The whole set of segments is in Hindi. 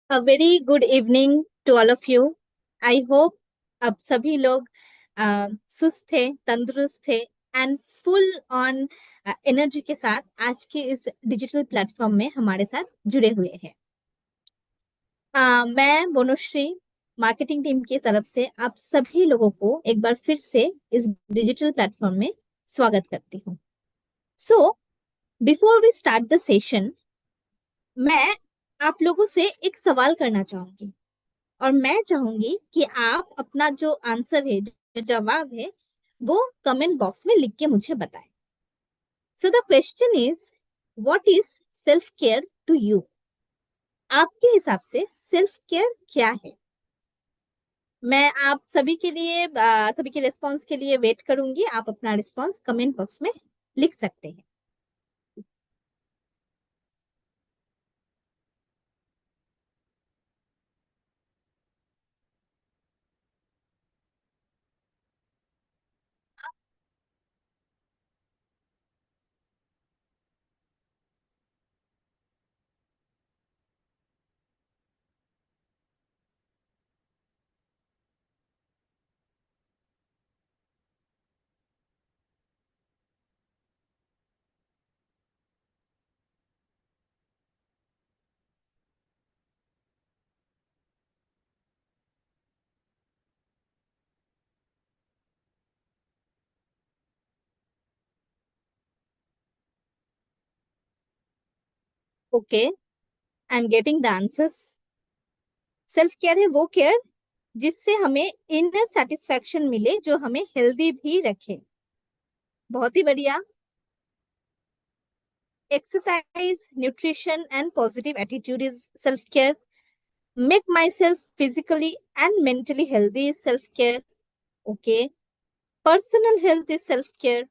A very good evening to all of you. I hope अब सभी लोग सुस्त थे, तंदुरुस्त थे एंड फुल ऑन एनर्जी के साथ आज के इस डिजिटल प्लेटफॉर्म में हमारे साथ जुड़े हुए हैं। मैं बोनुश्री मार्केटिंग टीम की तरफ से आप सभी लोगों को एक बार फिर से इस डिजिटल प्लेटफॉर्म में स्वागत करती हूँ। So before we start the session, मैं आप लोगों से एक सवाल करना चाहूंगी और मैं चाहूंगी कि आप अपना जो आंसर है, जो जवाब है, वो कमेंट बॉक्स में लिख के मुझे बताएं। So the question is, what is self care to you? आपके हिसाब से सेल्फ केयर क्या है? मैं आप सभी के लिए सभी के रिस्पांस के लिए वेट करूंगी। आप अपना रिस्पांस कमेंट बॉक्स में लिख सकते हैं। Okay, I am getting the answers. Self care है वो केयर जिससे हमें इनर सेटिस्फेक्शन मिले, जो हमें हेल्दी भी रखे। बहुत ही बढ़िया। Exercise, nutrition, and positive attitude is self care. Make myself physically and mentally healthy is self care. Okay. Personal health is self care.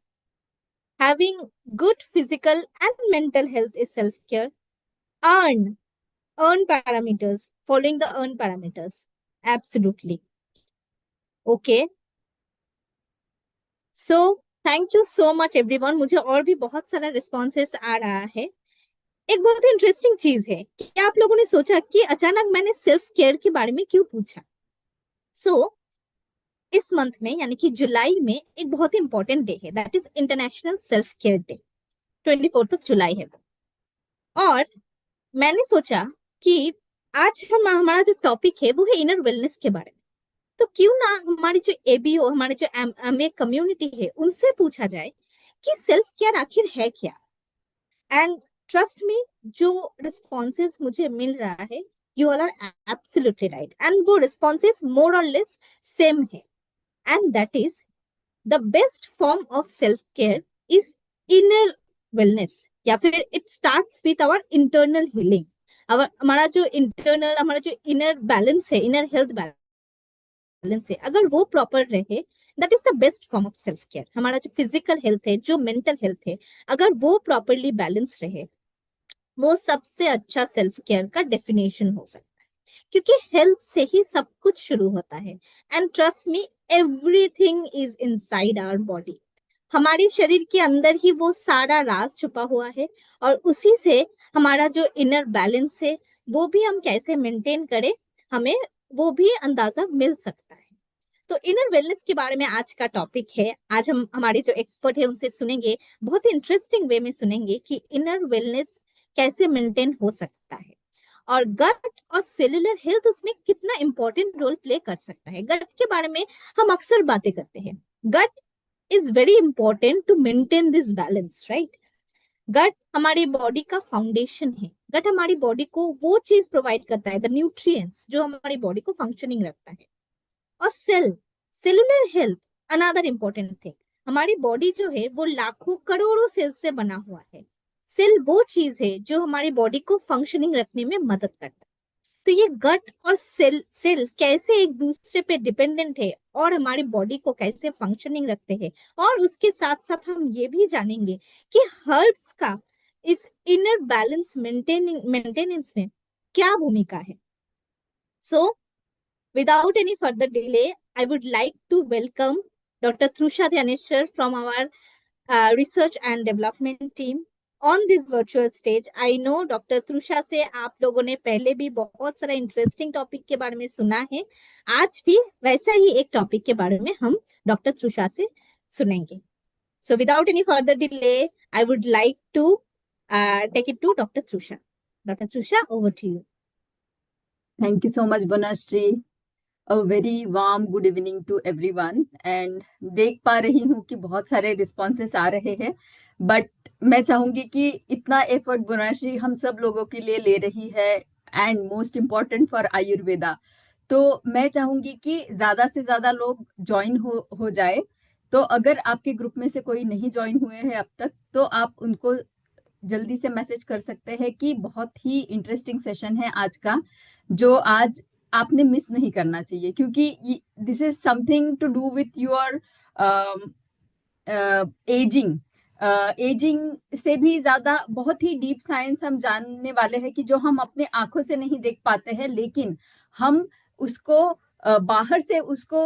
Having good physical and mental health is self care. Earn, earn parameters, following the earn parameters. Absolutely. Okay. So, thank you so much everyone. मुझे और भी बहुत सारा रिस्पॉन्सेस आ रहा है। एक बहुत ही इंटरेस्टिंग चीज है कि आप लोगों ने सोचा कि अचानक मैंने सेल्फ केयर के बारे में क्यों पूछा। सो इस मंथ में यानी कि जुलाई में एक बहुत ही इंपॉर्टेंट डे है, that is international self care day. 24 जुलाई है वो। और मैंने सोचा कि आज हम हमारा जो टॉपिक है वो है इनर वेलनेस के बारे में। तो क्यों ना हमारी जो एबीओ, हमारे जो एमए कम्युनिटी है, उनसे पूछा जाए कि सेल्फ केयर आखिर है क्या। एंड ट्रस्ट मी, जो रिस्पॉन्सेज मुझे मिल रहा है, you all are absolutely right, and वो रिस्पॉन्सेज मोर और लेस सेम है। And that is the best form of self care is inner wellness, या फिर it starts with our internal healing. हमारा जो इंटरनल, हमारा जो इनर बैलेंस है, इनर हेल्थ बैलेंस है, अगर वो प्रॉपर रहे, that is the best form of self care. हमारा जो फिजिकल हेल्थ है, जो मेंटल हेल्थ है, अगर वो प्रॉपरली बैलेंस रहे, वो सबसे अच्छा सेल्फ केयर का डेफिनेशन हो सकता है। क्योंकि हेल्थ से ही सब कुछ शुरू होता है। And trust me, everything is inside our body. हमारे शरीर के अंदर ही वो सारा राज छुपा हुआ है, और उसी से हमारा जो इनर बैलेंस है, वो भी हम कैसे मेंटेन करें, हमें वो भी अंदाजा मिल सकता है। तो इनर वेलनेस के बारे में आज का टॉपिक है। आज हम हमारे जो एक्सपर्ट है उनसे सुनेंगे, बहुत ही इंटरेस्टिंग वे में सुनेंगे कि इनर वेलनेस कैसे मेंटेन हो सकता है, और गट और सेलुलर हेल्थ उसमें कितना इंपॉर्टेंट रोल प्ले कर सकता है। गट के बारे में हम अक्सर बातें करते हैं। Gut is very important to maintain this balance, right? Gut हमारी बॉडी का फाउंडेशन है। गट हमारी बॉडी को वो चीज प्रोवाइड करता है, द न्यूट्रिएंट्स, जो हमारी बॉडी को फंक्शनिंग रखता है। और cellular health, another important thing. हमारी बॉडी जो है वो लाखों करोड़ों सेल से बना हुआ है। सेल वो चीज है जो हमारी बॉडी को फंक्शनिंग रखने में मदद करता है। तो ये गट और सेल सेल कैसे एक दूसरे पे डिपेंडेंट है, और हमारी बॉडी को कैसे फंक्शनिंग रखते हैं, और उसके साथ साथ हम ये भी जानेंगे कि हर्ब्स का इस इनर बैलेंस मेंटेनेंस में क्या भूमिका है। सो without any further delay, I would like to welcome Dr. Trusha Dhaneshwar from our research and development team. On this virtual stage. I know doctor Trusha से आप लोगों ने पहले भी बहुत सारा इंटरेस्टिंग टॉपिक के बारे में सुना है, आज भी वैसा ही एक टॉपिक के बारे में हम डॉक्टर त्रुषा से सुनेंगे। So without any further delay, I would like to take it to Dr. Trusha. Dr. Trusha, over to you. Thank you so much, Banashri. A very warm good evening to everyone. And देख पा रही हूँ कि बहुत सारे रिस्पॉन्सेस आ रहे हैं, बट मैं चाहूंगी कि इतना एफर्ट बनाश्री हम सब लोगों के लिए ले रही है, and most important for Ayurveda. तो मैं चाहूंगी कि ज्यादा से ज्यादा लोग ज्वाइन हो जाए। तो अगर आपके ग्रुप में से कोई नहीं ज्वाइन हुए हैं अब तक, तो आप उनको जल्दी से मैसेज कर सकते हैं कि बहुत ही इंटरेस्टिंग सेशन है आज का, जो आज आपने मिस नहीं करना चाहिए, क्योंकि this is something to do with your ageing. Ageing से भी ज्यादा बहुत ही डीप साइंस हम जानने वाले हैं कि जो हम अपने आंखों से नहीं देख पाते हैं, लेकिन हम उसको बाहर से उसको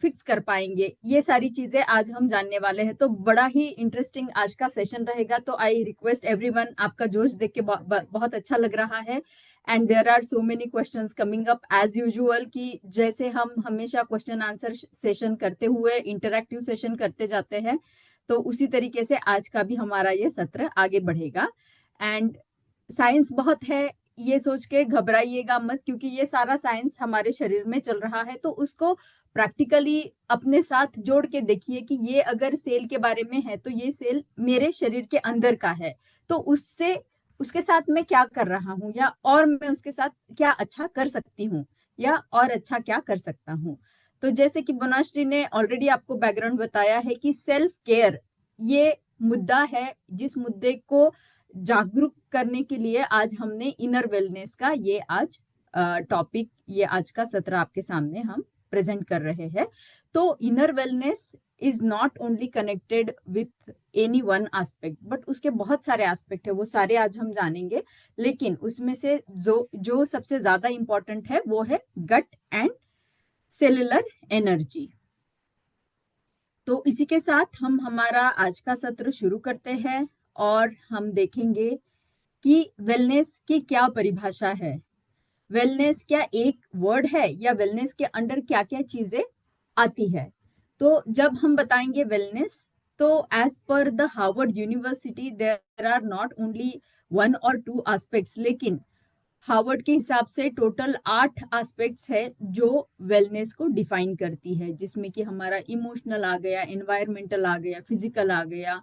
फिक्स कर पाएंगे। ये सारी चीजें आज हम जानने वाले हैं, तो बड़ा ही इंटरेस्टिंग आज का सेशन रहेगा। तो आई रिक्वेस्ट एवरीवन, आपका जोश देख के बहुत अच्छा लग रहा है, and there are so many questions coming up as usual, कि जैसे हम हमेशा क्वेश्चन आंसर सेशन करते हुए इंटरैक्टिव सेशन करते जाते हैं, तो उसी तरीके से आज का भी हमारा ये सत्र आगे बढ़ेगा। एंड साइंस बहुत है, ये सोच के घबराइएगा मत, क्योंकि ये सारा साइंस हमारे शरीर में चल रहा है, तो उसको प्रैक्टिकली अपने साथ जोड़ के देखिए कि ये अगर सेल के बारे में है, तो ये सेल मेरे शरीर के अंदर का है, तो उससे उसके साथ मैं क्या कर रहा हूँ, या और मैं उसके साथ क्या अच्छा कर सकती हूँ, या और अच्छा क्या कर सकता हूँ। तो जैसे कि बनाश्री ने ऑलरेडी आपको बैकग्राउंड बताया है कि सेल्फ केयर ये मुद्दा है, जिस मुद्दे को जागरूक करने के लिए आज हमने इनर वेलनेस का ये आज टॉपिक, ये आज का सत्र आपके सामने हम प्रेजेंट कर रहे हैं। तो inner wellness is not only connected with any one aspect, but उसके बहुत सारे एस्पेक्ट है, वो सारे आज हम जानेंगे। लेकिन उसमें से जो सबसे ज्यादा इंपॉर्टेंट है वो है गट एंड सेलुलर एनर्जी। तो इसी के साथ हम हमारा आज का सत्र शुरू करते हैं, और हम देखेंगे कि वेलनेस की क्या परिभाषा है। वेलनेस क्या एक वर्ड है, या वेलनेस के अंडर क्या क्या चीजें आती है। तो जब हम बताएंगे वेलनेस, तो as per the Harvard university there are not only 1 or 2 aspects, लेकिन हार्वर्ड के हिसाब से टोटल 8 एस्पेक्ट्स है जो वेलनेस को डिफाइन करती है, जिसमें कि हमारा इमोशनल आ गया, एनवायरमेंटल आ गया, फिजिकल आ गया,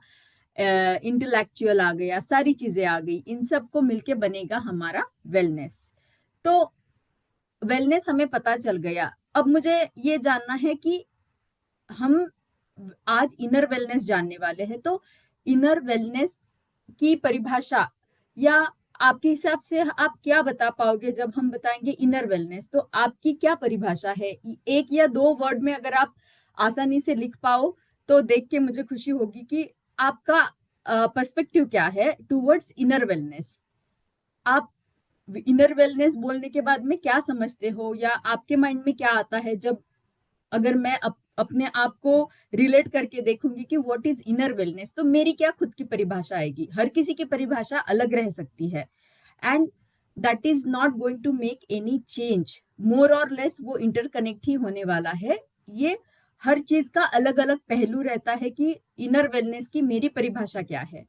इंटेलेक्चुअल आ गया, सारी चीजें आ गई। इन सब को मिलके बनेगा हमारा वेलनेस। तो वेलनेस हमें पता चल गया। अब मुझे ये जानना है कि हम आज इनर वेलनेस जानने वाले हैं, तो इनर वेलनेस की परिभाषा, या आपके हिसाब से आप क्या बता पाओगे जब हम बताएंगे इनर वेलनेस, तो आपकी क्या परिभाषा है? 1 या 2 वर्ड में अगर आप आसानी से लिख पाओ, तो देख के मुझे खुशी होगी कि आपका पर्सपेक्टिव क्या है टूवर्ड्स इनर वेलनेस। आप इनर वेलनेस बोलने के बाद में क्या समझते हो, या आपके माइंड में क्या आता है जब, अगर मैं अपने आप को रिलेट करके देखूंगी कि व्हाट इज इनर वेलनेस, तो मेरी क्या खुद की परिभाषा आएगी। हर किसी की परिभाषा अलग रह सकती है, and that is not going to make any change, more और लेस वो इंटरकनेक्ट ही होने वाला है। ये हर चीज का अलग अलग पहलू रहता है कि इनर वेलनेस की मेरी परिभाषा क्या है।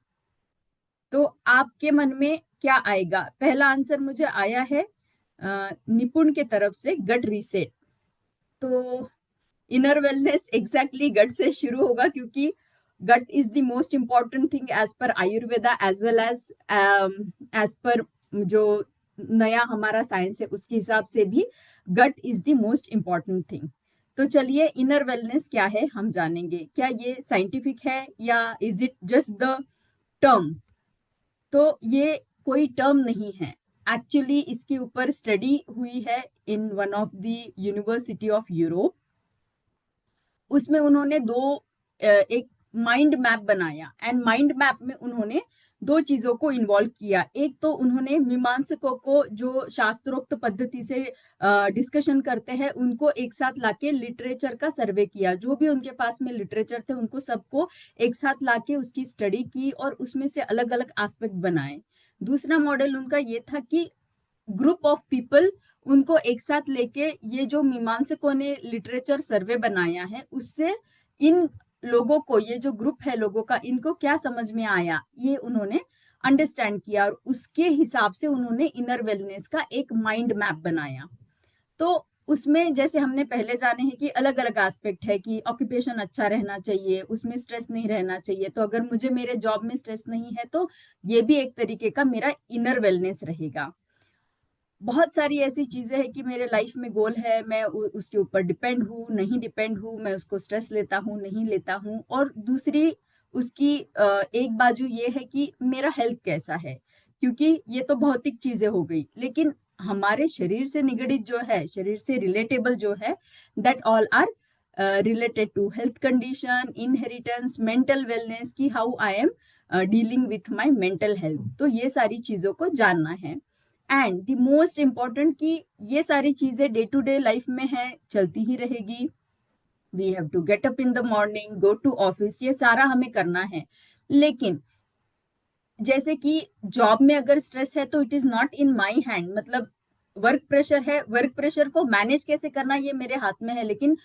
तो आपके मन में क्या आएगा? पहला आंसर मुझे आया है निपुण के तरफ से, गट रीसेट। तो इनर वेलनेस एग्जैक्टली गट से शुरू होगा, क्योंकि gut is the most important thing as per Ayurveda, as well as per जो नया हमारा साइंस है उसके हिसाब से भी gut is the most important thing. तो चलिए, इनर वेलनेस क्या है हम जानेंगे। क्या ये साइंटिफिक है, या is it just the term? तो ये कोई टर्म नहीं है, एक्चुअली इसके ऊपर स्टडी हुई है in one of the university of Europe. उसमें उन्होंने एक माइंड मैप बनाया, एंड माइंड मैप में उन्होंने दो चीजों को इन्वॉल्व किया। एक तो उन्होंने मीमांसकों को जो शास्त्रोक्त पद्धति से डिस्कशन करते हैं उनको एक साथ लाके लिटरेचर का सर्वे किया, जो भी उनके पास में लिटरेचर थे उनको सबको एक साथ लाके उसकी स्टडी की और उसमें से अलग अलग एस्पेक्ट बनाए। दूसरा मॉडल उनका ये था कि ग्रुप ऑफ पीपल, उनको एक साथ लेके ये जो मीमांसकों ने लिटरेचर सर्वे बनाया है उससे इन लोगों को, ये जो ग्रुप है लोगों का, इनको क्या समझ में आया ये उन्होंने अंडरस्टैंड किया और उसके हिसाब से उन्होंने इनर वेलनेस का एक माइंड मैप बनाया। तो उसमें जैसे हमने पहले जाने हैं कि अलग अलग एस्पेक्ट है कि ऑक्यूपेशन अच्छा रहना चाहिए, उसमें स्ट्रेस नहीं रहना चाहिए, तो अगर मुझे मेरे जॉब में स्ट्रेस नहीं है तो ये भी एक तरीके का मेरा इनर वेलनेस रहेगा। बहुत सारी ऐसी चीजें हैं कि मेरे लाइफ में गोल है, मैं उसके ऊपर डिपेंड हूँ नहीं डिपेंड हूँ, मैं उसको स्ट्रेस लेता हूँ नहीं लेता हूँ। और दूसरी उसकी एक बाजू ये है कि मेरा हेल्थ कैसा है, क्योंकि ये तो भौतिक चीजें हो गई, लेकिन हमारे शरीर से निगड़ित जो है, शरीर से रिलेटेबल जो है, that all are related to health condition, inheritance, mental wellness, की how I am dealing with my mental health. तो ये सारी चीजों को जानना है। एंड द मोस्ट इम्पॉर्टेंट कि ये सारी चीजें डे टू डे लाइफ में है, चलती ही रहेगी। We have to get up in the morning, go to office, ये सारा हमें करना है। लेकिन जैसे कि जॉब में अगर स्ट्रेस है तो it is not in my hand, मतलब वर्क प्रेशर है, वर्क प्रेशर को मैनेज कैसे करना ये मेरे हाथ में है, लेकिन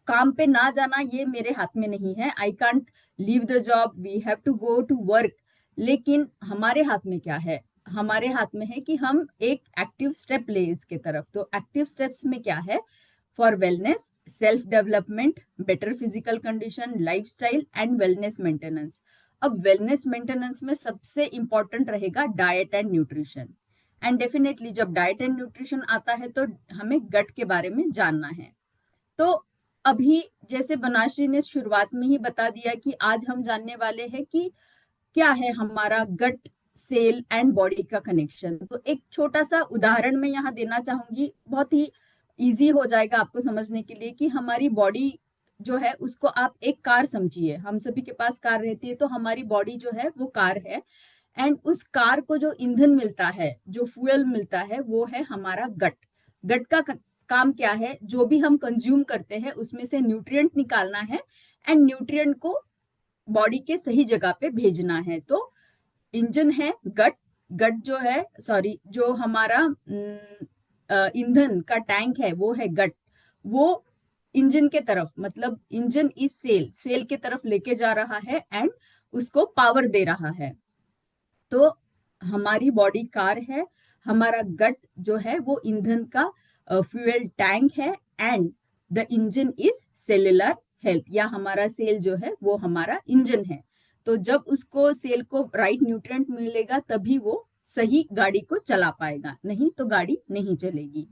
काम पे ना जाना ये मेरे हाथ में नहीं है। I can't leave the job, we have to go to work. लेकिन हमारे हाथ में क्या है, हमारे हाथ में है कि हम एक एक्टिव स्टेप ले इसके तरफ। तो एक्टिव स्टेप्स में क्या है, for wellness, self development, better physical condition, lifestyle and wellness maintenance. अब वेलनेस मेंटेनेंस में सबसे इंपॉर्टेंट रहेगा diet and nutrition. And definitely जब डाइट एंड न्यूट्रिशन आता है तो हमें गट के बारे में जानना है। तो अभी जैसे बनाश्री ने शुरुआत में ही बता दिया कि आज हम जानने वाले हैं कि क्या है हमारा गट, सेल एंड बॉडी का कनेक्शन। तो एक छोटा सा उदाहरण मैं यहाँ देना चाहूंगी, बहुत ही इजी हो जाएगा आपको समझने के लिए, कि हमारी बॉडी जो है उसको आप एक कार समझिए। हम सभी के पास कार रहती है, तो हमारी बॉडी जो है वो कार है। एंड उस कार को जो ईंधन मिलता है, जो फ्यूल मिलता है, वो है हमारा गट। गट का काम क्या है, जो भी हम कंज्यूम करते हैं उसमें से न्यूट्रिएंट निकालना है एंड न्यूट्रिएंट को बॉडी के सही जगह पे भेजना है। तो इंजन है गट, गट जो है, सॉरी, जो हमारा ईंधन का टैंक है वो है गट। वो इंजन के तरफ, मतलब इंजन इस सेल, सेल के तरफ लेके जा रहा है एंड उसको पावर दे रहा है। तो हमारी बॉडी कार है, हमारा गट जो है वो ईंधन का फ्यूल टैंक है and the engine is cellular health, या हमारा सेल जो है वो हमारा इंजन है। तो जब उसको सेल को राइट न्यूट्रिएंट मिलेगा तभी वो सही गाड़ी को चला पाएगा, नहीं तो गाड़ी नहीं चलेगी।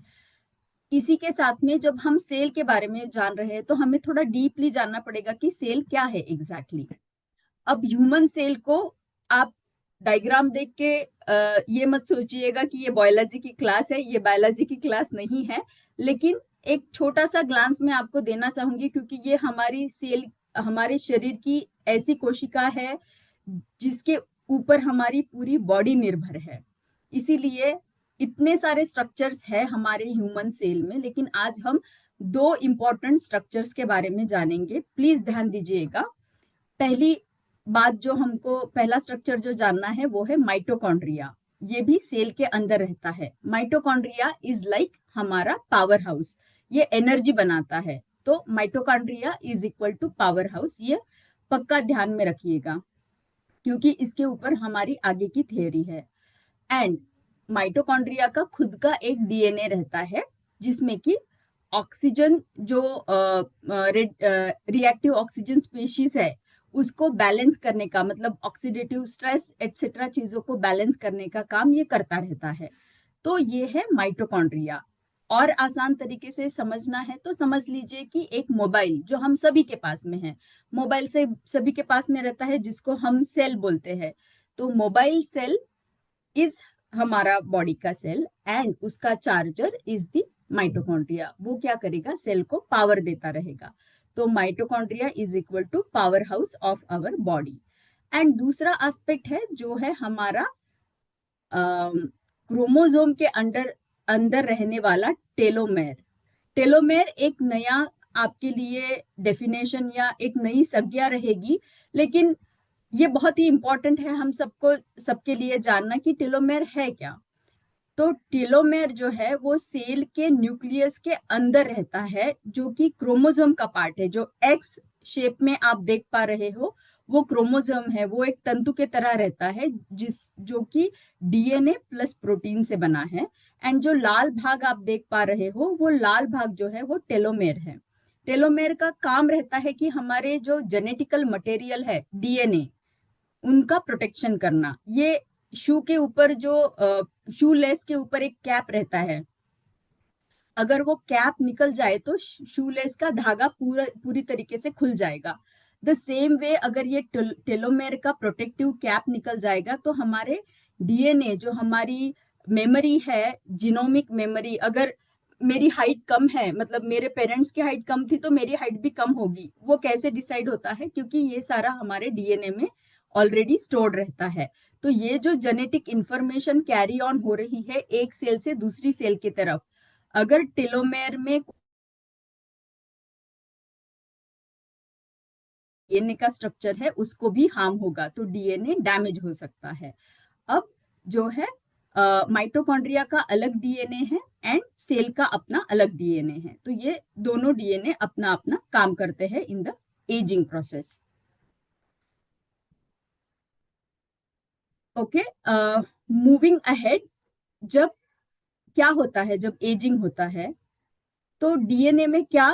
इसी के साथ में जब हम सेल के बारे में जान रहे हैं तो हमें थोड़ा डीपली जानना पड़ेगा कि सेल क्या है एग्जैक्टली exactly। अब ह्यूमन सेल को आप डायग्राम देख के ये मत सोचिएगा कि ये बायोलॉजी की क्लास है, ये बायोलॉजी की क्लास नहीं है। लेकिन एक छोटा सा ग्लांस मैं आपको देना चाहूंगी, क्योंकि ये हमारी सेल, हमारे शरीर की ऐसी कोशिका है जिसके ऊपर हमारी पूरी बॉडी निर्भर है। इसीलिए इतने सारे स्ट्रक्चर्स है हमारे ह्यूमन सेल में, लेकिन आज हम दो इंपॉर्टेंट स्ट्रक्चर्स के बारे में जानेंगे। प्लीज ध्यान दीजिएगा। पहली बात जो हमको, पहला स्ट्रक्चर जो जानना है वो है माइटोकॉन्ड्रिया। ये भी सेल के अंदर रहता है। माइटोकॉन्ड्रिया इज लाइक हमारा पावर हाउस, ये एनर्जी बनाता है। तो mitochondria is equal to power house, ये पक्का ध्यान में रखिएगा क्योंकि इसके ऊपर हमारी आगे की थियोरी है। एंड माइटोकॉन्ड्रिया का खुद का एक डीएनए रहता है जिसमें कि ऑक्सीजन जो रिएक्टिव ऑक्सीजन स्पीशीज है उसको बैलेंस करने का, मतलब ऑक्सीडेटिव स्ट्रेस एटसेट्रा चीजों को बैलेंस करने का काम ये करता रहता है। तो ये है माइटोकॉन्ड्रिया। और आसान तरीके से समझना है तो समझ लीजिए कि एक मोबाइल जो हम सभी के पास में है, मोबाइल से सभी के पास में रहता है जिसको हम सेल बोलते हैं। तो मोबाइल सेल इज हमारा बॉडी का सेल एंड उसका चार्जर इज द माइटोकॉन्ड्रिया। वो क्या करेगा, सेल को पावर देता रहेगा। तो mitochondria is equal to power house of our body. And दूसरा एस्पेक्ट है जो है हमारा क्रोमोसोम के अंदर अंदर रहने वाला टेलोमेर। टेलोमेर एक नया आपके लिए डेफिनेशन या एक नई संज्ञा रहेगी, लेकिन ये बहुत ही इंपॉर्टेंट है हम सबको सबके लिए जानना कि टेलोमेर है क्या। तो टेलोमेर जो है वो सेल के न्यूक्लियस के अंदर रहता है, जो कि क्रोमोसोम का पार्ट है। जो एक्स शेप में आप देख पा रहे हो वो क्रोमोसोम है, वो एक तंतु के तरह रहता है जो कि डीएनए प्लस प्रोटीन से बना है। एंड जो लाल भाग आप देख पा रहे हो वो लाल भाग जो है वो टेलोमेर है। टेलोमेर का काम रहता है कि हमारे जो जेनेटिकल मटेरियल है डीएनए उनका प्रोटेक्शन करना। ये शू के ऊपर जो शू लेस के ऊपर एक कैप रहता है, अगर वो कैप निकल जाए तो शू लेस का धागा पूरी तरीके से खुल जाएगा। द सेम वे अगर ये टेलोमेर का प्रोटेक्टिव कैप निकल जाएगा तो हमारे डीएनए जो हमारी मेमोरी है, जिनोमिक मेमोरी, अगर मेरी हाइट कम है, मतलब मेरे पेरेंट्स की हाइट कम थी तो मेरी हाइट भी कम होगी। वो कैसे डिसाइड होता है? क्योंकि ये सारा हमारे डीएनए में ऑलरेडी स्टोर्ड रहता है। तो ये जो जेनेटिक इंफॉर्मेशन कैरी ऑन हो रही है एक सेल से दूसरी सेल की तरफ, अगर टेलोमेर में डीएनए का स्ट्रक्चर है उसको भी हार्म होगा तो डीएनए डैमेज हो सकता है। अब जो है माइटोकॉन्ड्रिया का अलग डीएनए है एंड सेल का अपना अलग डीएनए है। तो ये दोनों डीएनए अपना अपना काम करते हैं in the ageing process. Okay, moving ahead, जब क्या होता है जब एजिंग होता है तो डीएनए में क्या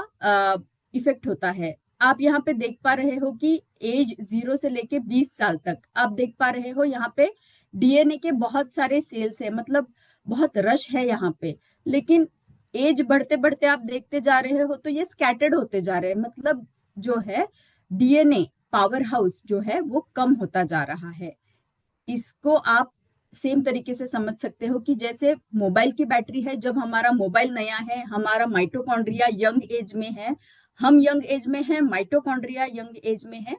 इफेक्ट होता है? आप यहाँ पे देख पा रहे हो कि एज 0 से लेके 20 साल तक आप देख पा रहे हो यहाँ पे डीएनए के बहुत सारे सेल्स है, मतलब बहुत रश है यहाँ पे। लेकिन एज बढ़ते बढ़ते आप देखते जा रहे हो तो ये स्कैटर्ड होते जा रहे हैं, मतलब जो है डीएनए पावर हाउस जो है वो कम होता जा रहा है। इसको आप सेम तरीके से समझ सकते हो कि जैसे मोबाइल की बैटरी है, जब हमारा मोबाइल नया है, हमारा माइटोकॉन्ड्रिया यंग एज में है, हम यंग एज में हैं, माइटोकॉन्ड्रिया यंग एज में है,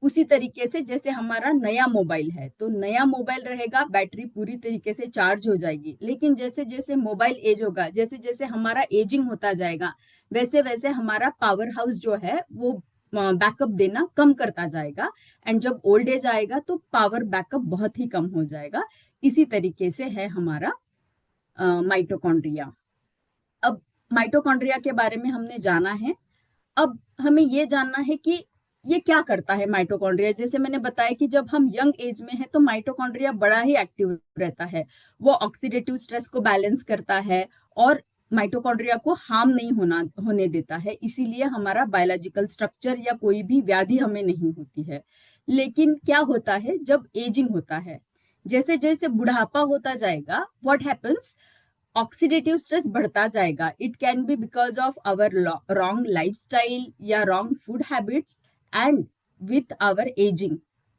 उसी तरीके से जैसे हमारा नया मोबाइल है तो नया मोबाइल रहेगा, बैटरी पूरी तरीके से चार्ज हो जाएगी। लेकिन जैसे जैसे मोबाइल एज होगा, जैसे जैसे हमारा एजिंग होता जाएगा, वैसे वैसे हमारा पावर हाउस जो है वो बैकअप देना कम करता जाएगा। एंड जब ओल्ड एज आएगा तो पावर बैकअप बहुत ही कम हो जाएगा। इसी तरीके से है हमारा माइटोकॉन्ड्रिया। अब माइटोकॉन्ड्रिया के बारे में हमने जाना है, अब हमें ये जानना है कि ये क्या करता है माइटोकॉन्ड्रिया। जैसे मैंने बताया कि जब हम यंग एज में है तो माइटोकॉन्ड्रिया बड़ा ही एक्टिव रहता है, वो ऑक्सीडेटिव स्ट्रेस को बैलेंस करता है और माइटोकॉन्ड्रिया को हार्म नहीं होने देता है, इसीलिए हमारा बायोलॉजिकल स्ट्रक्चर या कोई भी व्याधि हमें नहीं होती है। लेकिन क्या होता है जब एजिंग होता है, जैसे जैसे बुढ़ापा होता जाएगा, व्हाट हैपन्स, ऑक्सीडेटिव स्ट्रेस बढ़ता जाएगा। It can be because of our wrong lifestyle या wrong food habits, and with our ageing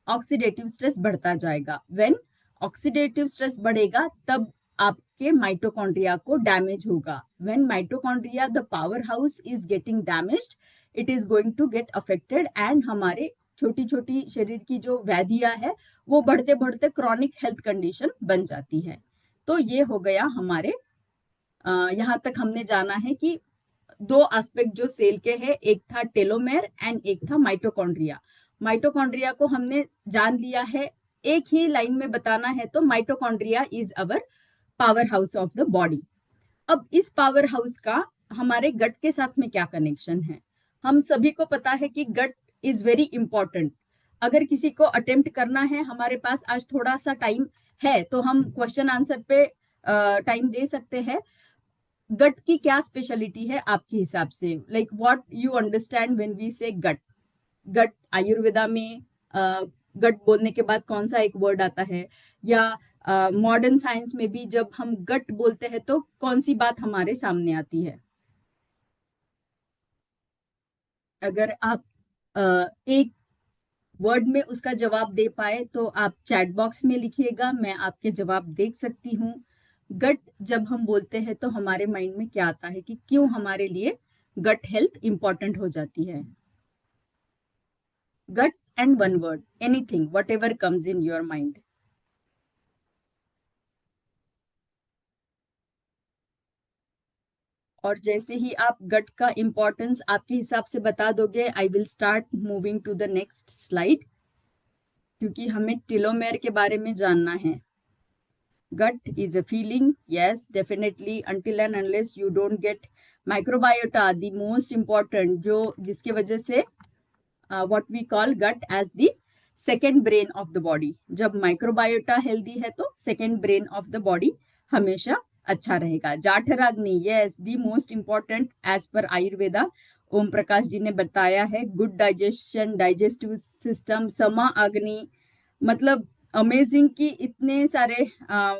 oxidative stress बढ़ता जाएगा। व्हेन ऑक्सीडेटिव स्ट्रेस बढ़ेगा तब आपके माइटोकॉन्ड्रिया को डैमेज होगा। When mitochondria the power house is getting damaged, it is going to get affected and हमारे छोटी छोटी शरीर की जो व्याधियां है वो बढ़ते बढ़ते क्रॉनिक हेल्थ कंडीशन बन जाती है। तो ये हो गया हमारे यहाँ तक हमने जाना है कि दो एस्पेक्ट जो सेल के हैं, एक था टेलोमेर एंड एक था माइटोकॉन्ड्रिया। माइटोकॉन्ड्रिया को हमने जान लिया है, एक ही लाइन में बताना है तो mitochondria is our power house of the body. अब इस पावर हाउस का हमारे गट के साथ में क्या कनेक्शन है? हम सभी को पता है कि गट इज वेरी इंपॉर्टेंट। अगर किसी को अटेम्प्ट करना है, हमारे पास आज थोड़ा सा टाइम है तो हम क्वेश्चन आंसर पे टाइम दे सकते हैं। गट की क्या स्पेशलिटी है आपके हिसाब से? Like what you understand when we say gut? गट आयुर्वेदा में गट बोलने के बाद कौन सा एक वर्ड आता है, या मॉडर्न साइंस में भी जब हम गट बोलते हैं तो कौन सी बात हमारे सामने आती है? अगर आप एक वर्ड में उसका जवाब दे पाए तो आप चैट बॉक्स में लिखिएगा, मैं आपके जवाब देख सकती हूँ। गट जब हम बोलते हैं तो हमारे माइंड में क्या आता है कि क्यों हमारे लिए गट हेल्थ इंपॉर्टेंट हो जाती है? गट and one word, anything, whatever comes in your mind. और जैसे ही आप गट का इंपॉर्टेंस आपके हिसाब से बता दोगे, I will start moving to the next slide, क्योंकि हमें टेलोमेयर के बारे में जानना है. Gut is a feeling, yes, definitely, until and unless you don't get microbiota, the most important, जो जिसके वजह से what we call gut as the second brain of the body. जब माइक्रोबायोटा हेल्दी है तो second brain of the body हमेशा अच्छा रहेगा. जाठराग्नि, yes, the most important as per Ayurveda. Om Prakash ji ने बताया है. Good digestion, digestive system. समा अग्नि, मतलब अमेजिंग कि इतने सारे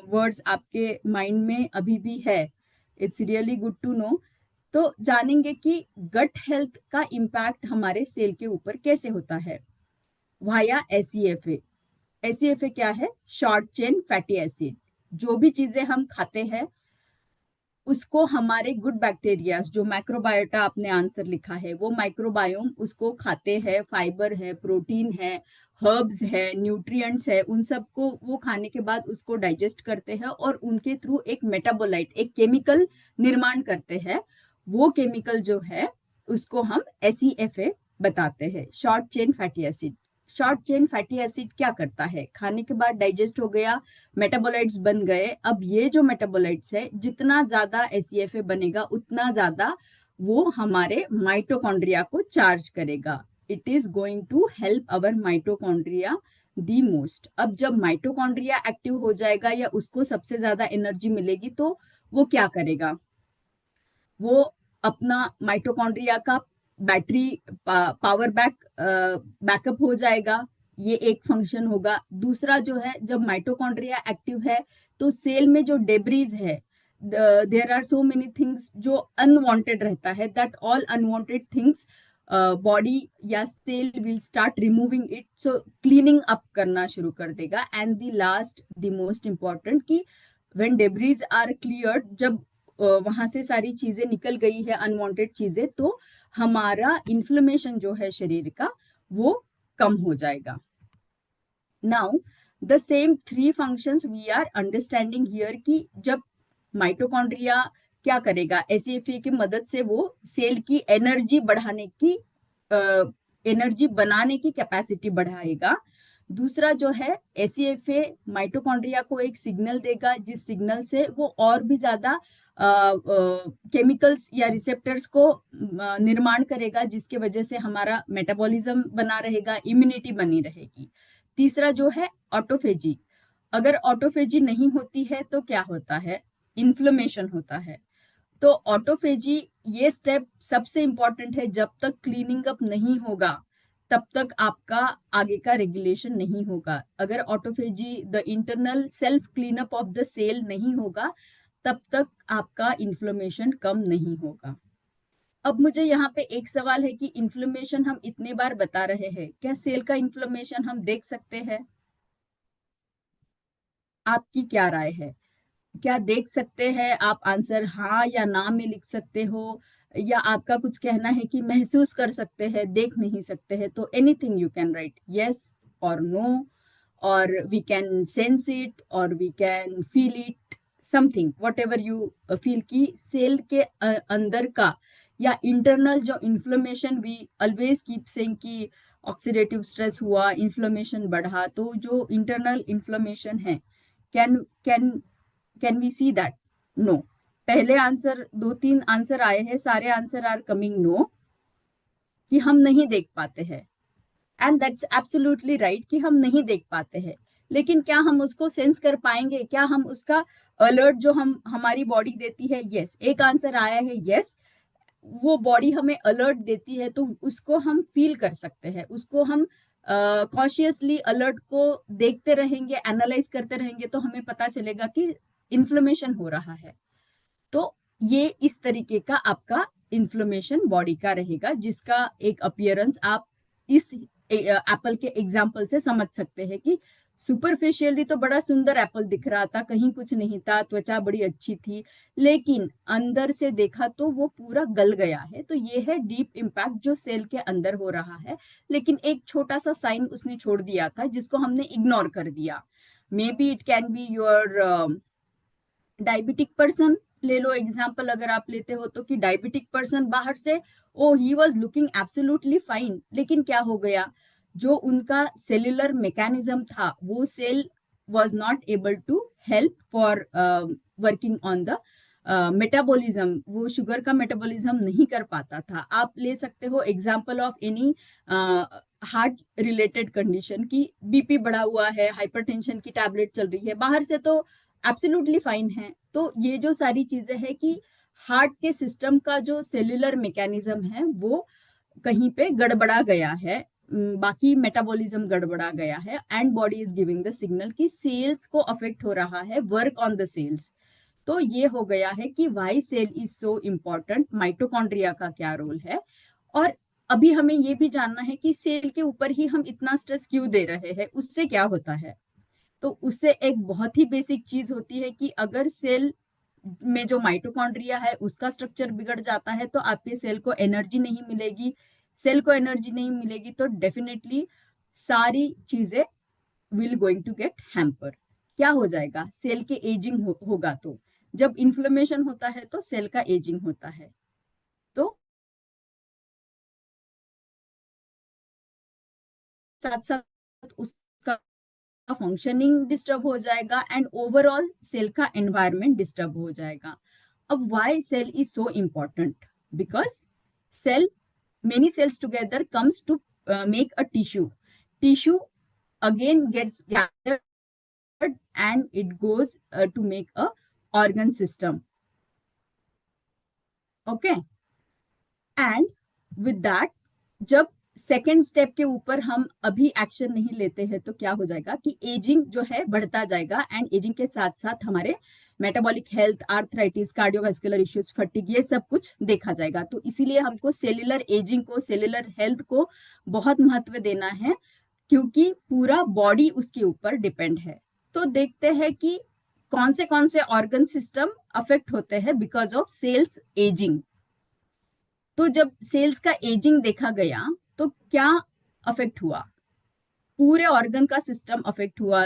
वर्ड्स आपके माइंड में अभी भी है. It's really good to know. तो जानेंगे कि गट हेल्थ का इम्पैक्ट हमारे सेल के ऊपर कैसे होता है वाया SCFA. SCFA क्या है? Short chain fatty acid. जो भी चीजें हम खाते हैं उसको हमारे गुड बैक्टीरिया, जो माइक्रोबायोटा आपने आंसर लिखा है, वो माइक्रोबायोम उसको खाते हैं. फाइबर है, प्रोटीन है, हर्ब्स है, न्यूट्रिएंट्स है, उन सबको वो खाने के बाद उसको डाइजेस्ट करते हैं और उनके थ्रू एक मेटाबोलाइट, एक केमिकल निर्माण करते हैं. वो केमिकल जो है उसको हम SCFA बताते हैं, short chain fatty acid. Short chain fatty acid क्या करता है? खाने के बाद डाइजेस्ट हो गया, मेटाबोलाइट्स बन गए. अब ये जो मेटाबोलाइट्स है, जितना ज्यादा SCFA बनेगा उतना ज्यादा वो हमारे माइटोकॉन्ड्रिया को चार्ज करेगा. It is going to help our mitochondria the most. अब जब माइटोकॉन्ड्रिया एक्टिव हो जाएगा या उसको सबसे ज्यादा एनर्जी मिलेगी तो वो क्या करेगा? वो अपना माइटोकॉन्ड्रिया का बैटरी पावर बैकअप हो जाएगा. ये एक फंक्शन होगा. दूसरा जो है, जब माइटोकॉन्ड्रिया एक्टिव है तो सेल में जो डेब्रीज है, there are so many things जो अनवांटेड रहता है, that all unwanted things body या cell will start removing it. So cleaning up करना शुरू कर देगा. And the last, the most important, कि व्हेन डेब्रीज आर क्लियर्ड, जब वहां से सारी चीजें निकल गई है, अनवांटेड चीजें, तो हमारा इन्फ्लेमेशन जो है शरीर का वो कम हो जाएगा. Now the same 3 functions we are understanding here, कि जब माइटोकॉन्ड्रिया क्या करेगा, SCFA की मदद से वो सेल की एनर्जी बढ़ाने की, एनर्जी बनाने की कैपेसिटी बढ़ाएगा. दूसरा जो है, SCFA माइटोकॉन्ड्रिया को एक सिग्नल देगा, जिस सिग्नल से वो और भी ज्यादा केमिकल्स या रिसेप्टर्स को निर्माण करेगा, जिसके वजह से हमारा मेटाबॉलिज्म बना रहेगा, इम्यूनिटी बनी रहेगी. तीसरा जो है ऑटोफेजी. अगर ऑटोफेजी नहीं होती है तो क्या होता है? इन्फ्लेमेशन होता है. तो ऑटोफेजी, ये स्टेप सबसे इंपॉर्टेंट है. जब तक क्लीनिंग अप नहीं होगा तब तक आपका आगे का रेगुलेशन नहीं होगा. अगर autophagy, the internal self clean up of the cell नहीं होगा तब तक आपका इन्फ्लेमेशन कम नहीं होगा. अब मुझे यहाँ पे एक सवाल है कि इन्फ्लेमेशन हम इतने बार बता रहे हैं, क्या सेल का इन्फ्लेमेशन हम देख सकते हैं? आपकी क्या राय है? क्या देख सकते हैं आप? आंसर हाँ या ना में लिख सकते हो, या आपका कुछ कहना है कि महसूस कर सकते हैं, देख नहीं सकते हैं. तो anything you can write, yes और नो, और वी कैन सेंस इट, और we can feel it, something, whatever you feel, की सेल के अंदर का या इंटरनल जो inflammation, we always keep saying कि ऑक्सीडेटिव स्ट्रेस हुआ, इन्फ्लेमेशन बढ़ा, तो जो इंटरनल इन्फ्लेमेशन है, can can can we see that? No. पहले आंसर, 2-3 आंसर आए हैं, सारे आंसर आर कमिंग नो, कि हम नहीं देख पाते हैं. एंड दैट्स एब्सोल्युटली राइट कि हम नहीं देख पाते हैं. लेकिन क्या हम उसको सेंस कर पाएंगे? क्या हम उसका अलर्ट जो हमारी बॉडी देती है? यस. एक आंसर आया है यस, वो बॉडी हमें अलर्ट देती है तो उसको हम फील कर सकते हैं. उसको हम कॉन्शियसली अलर्ट को देखते रहेंगे, एनालाइज करते रहेंगे, तो हमें पता चलेगा कि इन्फ्लेमेशन हो रहा है. तो ये इस तरीके का आपका इन्फ्लेमेशन बॉडी का रहेगा, जिसका एक अपीयरेंस आप इस एप्पल के एग्जाम्पल से समझ सकते हैं कि सुपरफिशियली तो बड़ा सुंदर एप्पल दिख रहा था, कहीं कुछ नहीं था, त्वचा बड़ी अच्छी थी, लेकिन अंदर से देखा तो वो पूरा गल गया है। तो ये है डीप इम्पैक्ट जो सेल के अंदर हो रहा है, लेकिन एक छोटा सा साइन उसने छोड़ दिया था जिसको हमने इग्नोर कर दिया। May be it can be your diabetic person. ले लो एग्जाम्पल, अगर आप लेते हो तो, कि डायबिटिक पर्सन बाहर से oh he was looking absolutely fine, लेकिन क्या हो गया, जो उनका सेल्युलर मैकेनिज्म था वो cell was not able to help for working on the metabolism, वो शुगर का मेटाबॉलिज्म नहीं कर पाता था। आप ले सकते हो example of any heart related condition की, बीपी बढ़ा हुआ है, हाइपरटेंशन की टैबलेट चल रही है, बाहर से तो एब्सोल्युटली फाइन है। तो ये जो सारी चीजें हैं कि हार्ट के सिस्टम का जो सेल्युलर मैकेनिज्म है वो कहीं पे गड़बड़ा गया है, बाकी मेटाबॉलिज्म गड़बड़ा गया है, and body is giving the signal कि सेल्स को अफेक्ट हो रहा है, वर्क ऑन द सेल्स। तो ये हो गया है कि why cell is so important, mitochondria का क्या रोल है। और अभी हमें ये भी जानना है कि सेल के ऊपर ही हम इतना स्ट्रेस क्यों दे रहे हैं, उससे क्या होता है। तो उससे एक बहुत ही बेसिक चीज होती है कि अगर सेल में जो माइटोकॉन्ड्रिया है उसका स्ट्रक्चर बिगड़ जाता है तो आपके सेल को एनर्जी नहीं मिलेगी। सेल को एनर्जी नहीं मिलेगी तो डेफिनेटली सारी चीजें will going to get hamper. क्या हो जाएगा, सेल के एजिंग होगा। तो जब इन्फ्लेमेशन होता है तो सेल का एजिंग होता है, तो साथ साथ उसका फंक्शनिंग डिस्टर्ब हो जाएगा एंड ओवरऑल सेल का एनवायरनमेंट डिस्टर्ब हो जाएगा। अब why cell is so important, because cell, many cells together comes to make a tissue again gets gathered and it goes to make a organ system, okay, and with that, जब सेकेंड स्टेप के ऊपर हम अभी एक्शन नहीं लेते हैं तो क्या हो जाएगा कि एजिंग जो है बढ़ता जाएगा, एंड एजिंग के साथ साथ हमारे metabolic health, arthritis, cardiovascular issues, fatigue, ये सब कुछ देखा जाएगा। तो इसीलिए हमको सेल्युलर एजिंग को, सेल्युलर हेल्थ को बहुत महत्व देना है, क्योंकि पूरा बॉडी उसके ऊपर डिपेंड है। तो देखते हैं कि कौन से ऑर्गन सिस्टम अफेक्ट होते हैं बिकॉज ऑफ सेल्स एजिंग। तो जब सेल्स का एजिंग देखा गया तो क्या अफेक्ट हुआ, पूरे ऑर्गन का सिस्टम अफेक्ट हुआ,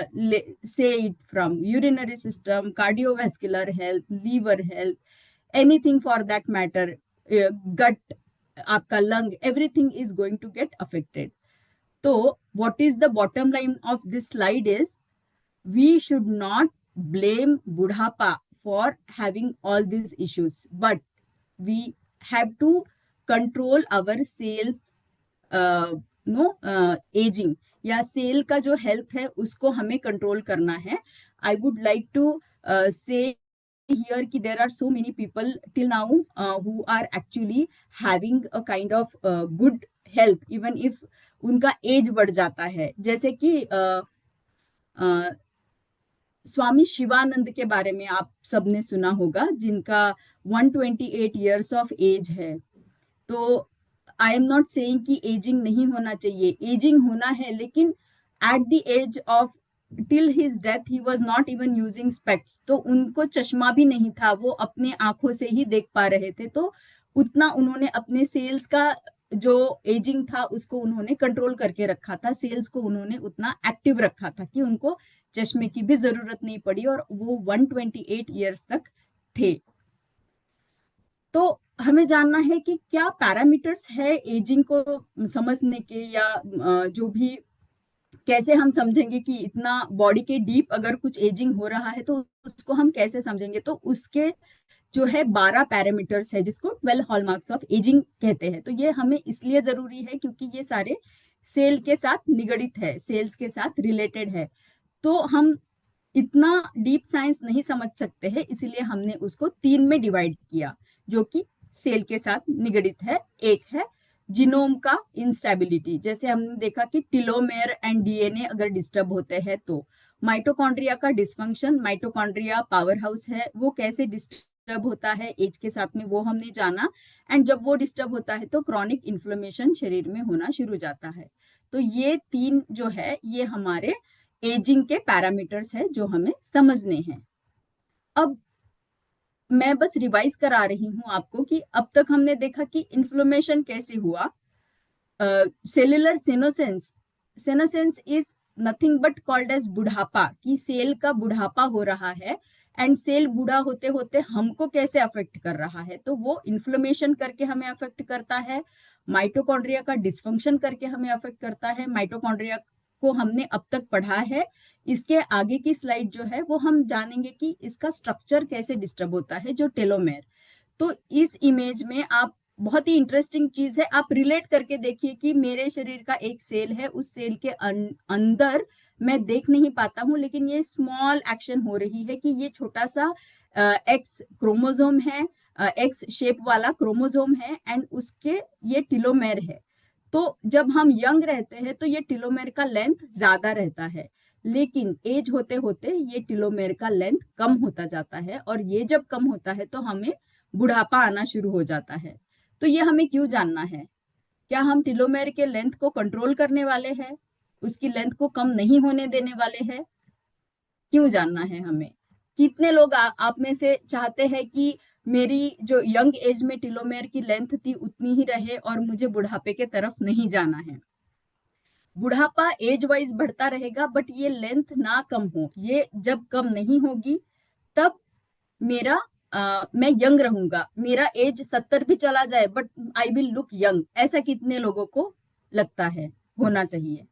say it from urinary system, cardiovascular health, liver health, anything for that matter, gut, आपका lung, everything is going to get affected. तो what is the bottom line of this slide is, we should not blame budhapa for having all these issues, but we have to control our cells no ageing, या सेल का जो हेल्थ है उसको हमें कंट्रोल करना है। I would like to say here कि there are so many people till now who are actually having a kind of good health even if उनका एज बढ़ जाता है। जैसे कि स्वामी शिवानंद के बारे में आप सबने सुना होगा, जिनका 128 ईयर्स ऑफ एज है। तो आई एम नॉट सेइंग कि एजिंग नहीं होना चाहिए, एजिंग होना है, लेकिन at the age of till his death he was not even using specs, तो उनको चश्मा भी नहीं था, वो अपने आंखों से ही देख पा रहे थे। तो उतना उन्होंने अपने सेल्स का जो एजिंग था उसको उन्होंने कंट्रोल करके रखा था, सेल्स को उन्होंने उतना एक्टिव रखा था कि उनको चश्मे की भी जरूरत नहीं पड़ी, और वो 128 ईयर्स तक थे। तो हमें जानना है कि क्या पैरामीटर्स है एजिंग को समझने के, या जो भी, कैसे हम समझेंगे कि इतना बॉडी के डीप अगर कुछ एजिंग हो रहा है तो उसको हम कैसे समझेंगे। तो उसके जो है 12 पैरामीटर्स है जिसको 12 हॉलमार्क्स ऑफ एजिंग कहते हैं। तो ये हमें इसलिए जरूरी है क्योंकि ये सारे सेल के साथ निगड़ित है, सेल्स के साथ रिलेटेड है। तो हम इतना डीप साइंस नहीं समझ सकते हैं, इसीलिए हमने उसको 3 में डिवाइड किया जो कि सेल के साथ निगड़ित है। एक है जीनोम का इंस्टेबिलिटी, जैसे हमने देखा कि टीलोमेयर एंड डीएनए अगर डिस्टर्ब होते हैं तो। माइटोकॉन्ड्रिया का डिस्फंक्शन, माइटोकॉन्ड्रिया पावर हाउस है, वो कैसे डिस्टर्ब होता है एज के साथ में, वो हमने जाना। एंड जब वो डिस्टर्ब होता है तो क्रॉनिक इन्फ्लेमेशन शरीर में होना शुरू जाता है। तो ये 3 जो है ये हमारे एजिंग के पैरामीटर्स है जो हमें समझने हैं। अब मैं बस रिवाइज करा रही हूं आपको कि अब तक हमने देखा कि इन्फ्लेमेशन कैसे हुआ। Cellular senescence, senescence is nothing but called age बुढ़ापा, कि सेल का बुढ़ापा हो रहा है। एंड सेल बूढ़ा होते होते हमको कैसे अफेक्ट कर रहा है, तो वो इन्फ्लेमेशन करके हमें अफेक्ट करता है, माइटोकॉन्ड्रिया का डिस्फंक्शन करके हमें अफेक्ट करता है। माइटोकॉन्ड्रिया को हमने अब तक पढ़ा है, इसके आगे की स्लाइड जो है वो हम जानेंगे कि इसका स्ट्रक्चर कैसे डिस्टर्ब होता है, जो टेलोमेर। तो इस इमेज में आप, बहुत ही इंटरेस्टिंग चीज है, आप रिलेट करके देखिए कि मेरे शरीर का एक सेल है, उस सेल के अंदर मैं देख नहीं पाता हूं, लेकिन ये स्मॉल एक्शन हो रही है कि ये छोटा सा एक्स क्रोमोजोम है, एक्स शेप वाला क्रोमोजोम है, एंड उसके ये टीलोमेर है। तो जब हम यंग रहते हैं तो ये टीलोमेर का लेंथ ज्यादा रहता है, लेकिन एज होते होते ये टीलोमेर का लेंथ कम होता जाता है, और ये जब कम होता है तो हमें बुढ़ापा आना शुरू हो जाता है। तो ये हमें क्यों जानना है? क्या हम टीलोमेर के लेंथ को कंट्रोल करने वाले हैं, उसकी लेंथ को कम नहीं होने देने वाले हैं? क्यों जानना है हमें? कितने लोग आप में से चाहते हैं कि मेरी जो यंग एज में टीलोमेर की लेंथ थी उतनी ही रहे और मुझे बुढ़ापे के तरफ नहीं जाना है? बुढ़ापा एज वाइज बढ़ता रहेगा, बट ये लेंथ ना कम हो। ये जब कम नहीं होगी तब मेरा मैं यंग रहूंगा, मेरा एज 70 भी चला जाए but I will look young. ऐसा कितने लोगों को लगता है होना चाहिए?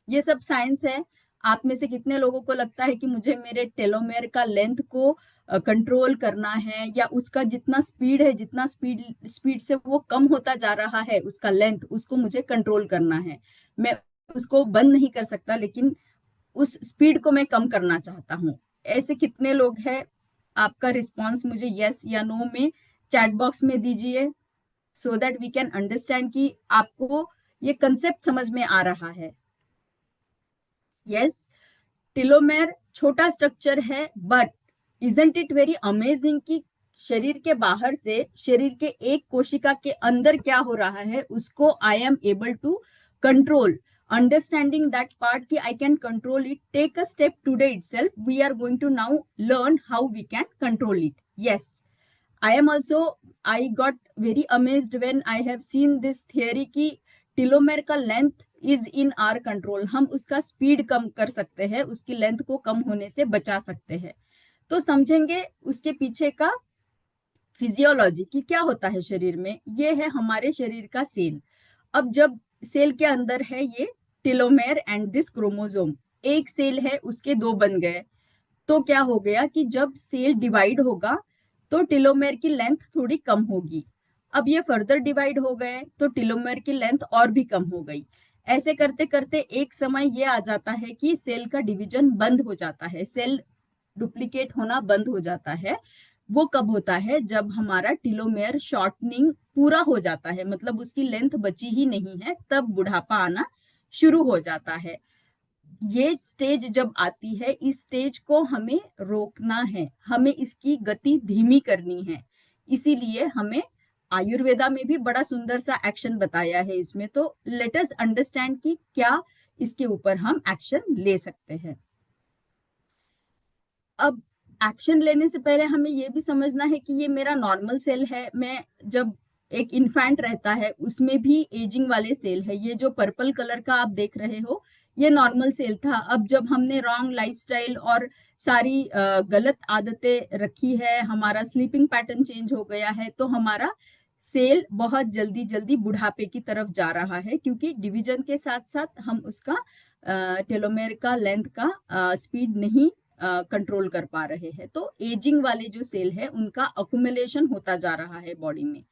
ये सब साइंस है। आप में से कितने लोगों को लगता है कि मुझे मेरे टेलोमेयर का लेंथ को कंट्रोल करना है, या उसका जितना स्पीड है, जितना स्पीड स्पीड से वो कम होता जा रहा है उसका लेंथ, उसको मुझे कंट्रोल करना है। मैं उसको बंद नहीं कर सकता, लेकिन उस स्पीड को मैं कम करना चाहता हूँ। ऐसे कितने लोग हैं? आपका रिस्पॉन्स मुझे यस या नो में चैट बॉक्स में दीजिए, so that we can understand कि आपको ये कंसेप्ट समझ में आ रहा है। यस, टेलोमेर छोटा स्ट्रक्चर है, but isn't it very amazing कि शरीर के बाहर से शरीर के एक कोशिका के अंदर क्या हो रहा है उसको I am able to control. Understanding that part कि I can control it, take a step today itself, we are going to now learn how we can control it. Yes, I am also, I got very amazed when I have seen this theory कि टीलोमेर का length is in are control. हम उसका स्पीड कम कर सकते हैं, उसकी लेंथ को कम होने से बचा सकते हैं। तो समझेंगे उसके पीछे का फिजियोलॉजी कि क्या होता है शरीर में। ये है हमारे शरीर का सेल। अब जब सेल के अंदर है ये टेलोमेर एंड दिस क्रोमोजोम, एक सेल है उसके दो बन गए, तो क्या हो गया कि जब सेल डिवाइड होगा तो टेलोमेर की लेंथ थोड़ी कम होगी। अब ये फर्दर डिवाइड हो गए तो टेलोमेर की लेंथ और भी कम हो गई। ऐसे करते करते एक समय ये आ जाता है कि सेल का डिवीजन बंद हो जाता है, सेल डुप्लीकेट होना बंद हो जाता है। वो कब होता है? जब हमारा टेलोमेर शॉर्टनिंग पूरा हो जाता है, मतलब उसकी लेंथ बची ही नहीं है, तब बुढ़ापा आना शुरू हो जाता है। ये स्टेज जब आती है, इस स्टेज को हमें रोकना है, हमें इसकी गति धीमी करनी है। इसीलिए हमें आयुर्वेदा में भी बड़ा सुंदर सा एक्शन बताया है इसमें। तो लेट अस अंडरस्टैंड कि क्या इसके ऊपर हम एक्शन ले सकते हैं। अब एक्शन लेने से पहले हमें यह भी समझना है कि ये मेरा नॉर्मल सेल है। मैं जब एक इन्फेंट रहता है उसमें भी एजिंग वाले सेल है। ये जो पर्पल कलर का आप देख रहे हो ये नॉर्मल सेल था। अब जब हमने रॉन्ग लाइफस्टाइल और सारी गलत आदतें रखी है, हमारा स्लीपिंग पैटर्न चेंज हो गया है, तो हमारा सेल बहुत जल्दी जल्दी बुढ़ापे की तरफ जा रहा है, क्योंकि डिवीजन के साथ साथ हम उसका टेलोमेर का लेंथ का स्पीड नहीं कंट्रोल कर पा रहे हैं। तो एजिंग वाले जो सेल है उनका अकुमुलेशन होता जा रहा है बॉडी में।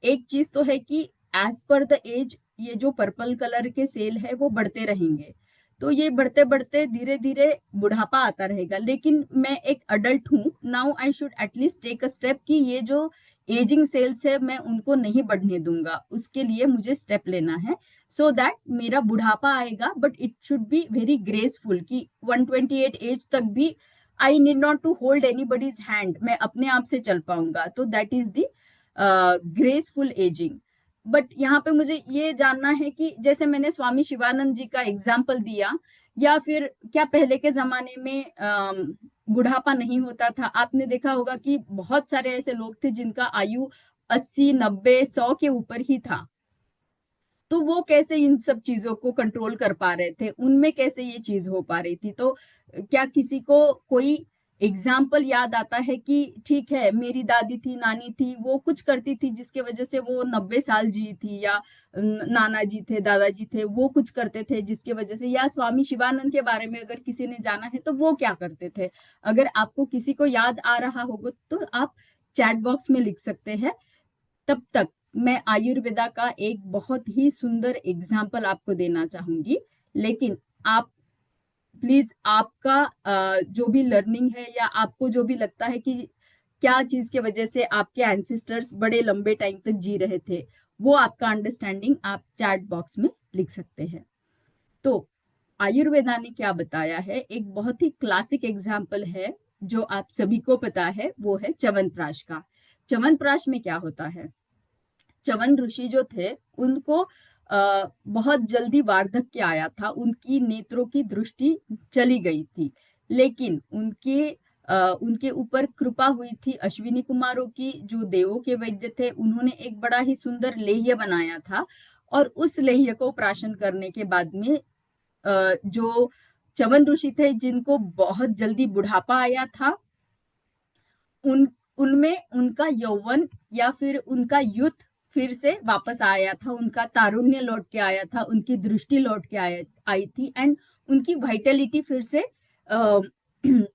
एक चीज तो है कि एज पर द एज ये जो पर्पल कलर के सेल है वो बढ़ते रहेंगे, तो ये बढ़ते बढ़ते धीरे धीरे बुढ़ापा आता रहेगा। लेकिन मैं एक अडल्ट हूँ, now I should at least take a step कि ये जो एजिंग सेल्स है मैं उनको नहीं बढ़ने दूंगा, उसके लिए मुझे स्टेप लेना है, सो दैट मेरा बुढ़ापा आएगा but it should be very graceful, कि 128 एज तक भी I need not to hold anybody's hand, मैं अपने आप से चल पाऊंगा। तो that is the graceful ageing. But यहाँ पे मुझे ये जानना है कि जैसे मैंने स्वामी शिवानंद जी का एग्जाम्पल दिया, या फिर क्या पहले के जमाने में बुढ़ापा नहीं होता था? आपने देखा होगा कि बहुत सारे ऐसे लोग थे जिनका आयु 80, 90, 100 के ऊपर ही था। तो वो कैसे इन सब चीजों को कंट्रोल कर पा रहे थे, उनमें कैसे ये चीज हो पा रही थी? तो क्या किसी को कोई एग्जाम्पल याद आता है कि ठीक है, मेरी दादी थी, नानी थी, वो कुछ करती थी जिसके वजह से वो 90 साल जी थी, या नाना जी थे, दादाजी थे, वो कुछ करते थे जिसके वजह से, या स्वामी शिवानंद के बारे में अगर किसी ने जाना है तो वो क्या करते थे? अगर आपको किसी को याद आ रहा होगा तो आप चैट बॉक्स में लिख सकते हैं। तब तक मैं आयुर्वेदा का एक बहुत ही सुंदर एग्जाम्पल आपको देना चाहूंगी। लेकिन आप प्लीज, आपका जो भी लर्निंग है, या आपको जो भी लगता है कि क्या चीज के वजह से आपके एंसेस्टर्स बड़े लंबे टाइम तक जी रहे थे, वो आपका अंडरस्टैंडिंग आप चैट बॉक्स में लिख सकते हैं। तो आयुर्वेदा ने क्या बताया है, एक बहुत ही क्लासिक एग्जाम्पल है जो आप सभी को पता है, वो है च्यवनप्राश का। च्यवनप्राश में क्या होता है? च्यवन ऋषि जो थे, उनको बहुत जल्दी वार्धक्य आया था, उनकी नेत्रों की दृष्टि चली गई थी। लेकिन उनके ऊपर कृपा हुई थी अश्विनी कुमारों की, जो देवों के वैद्य थे। उन्होंने एक बड़ा ही सुंदर लेह्य बनाया था, और उस लेह्य को प्राशन करने के बाद में जो च्यवन ऋषि थे, जिनको बहुत जल्दी बुढ़ापा आया था, उन उनमें उनका यौवन या फिर उनका यूथ फिर से वापस आया था, उनका तारुण्य लौट के आया था, उनकी दृष्टि लौट के आई थी, एंड उनकी वाइटलिटी फिर से आ,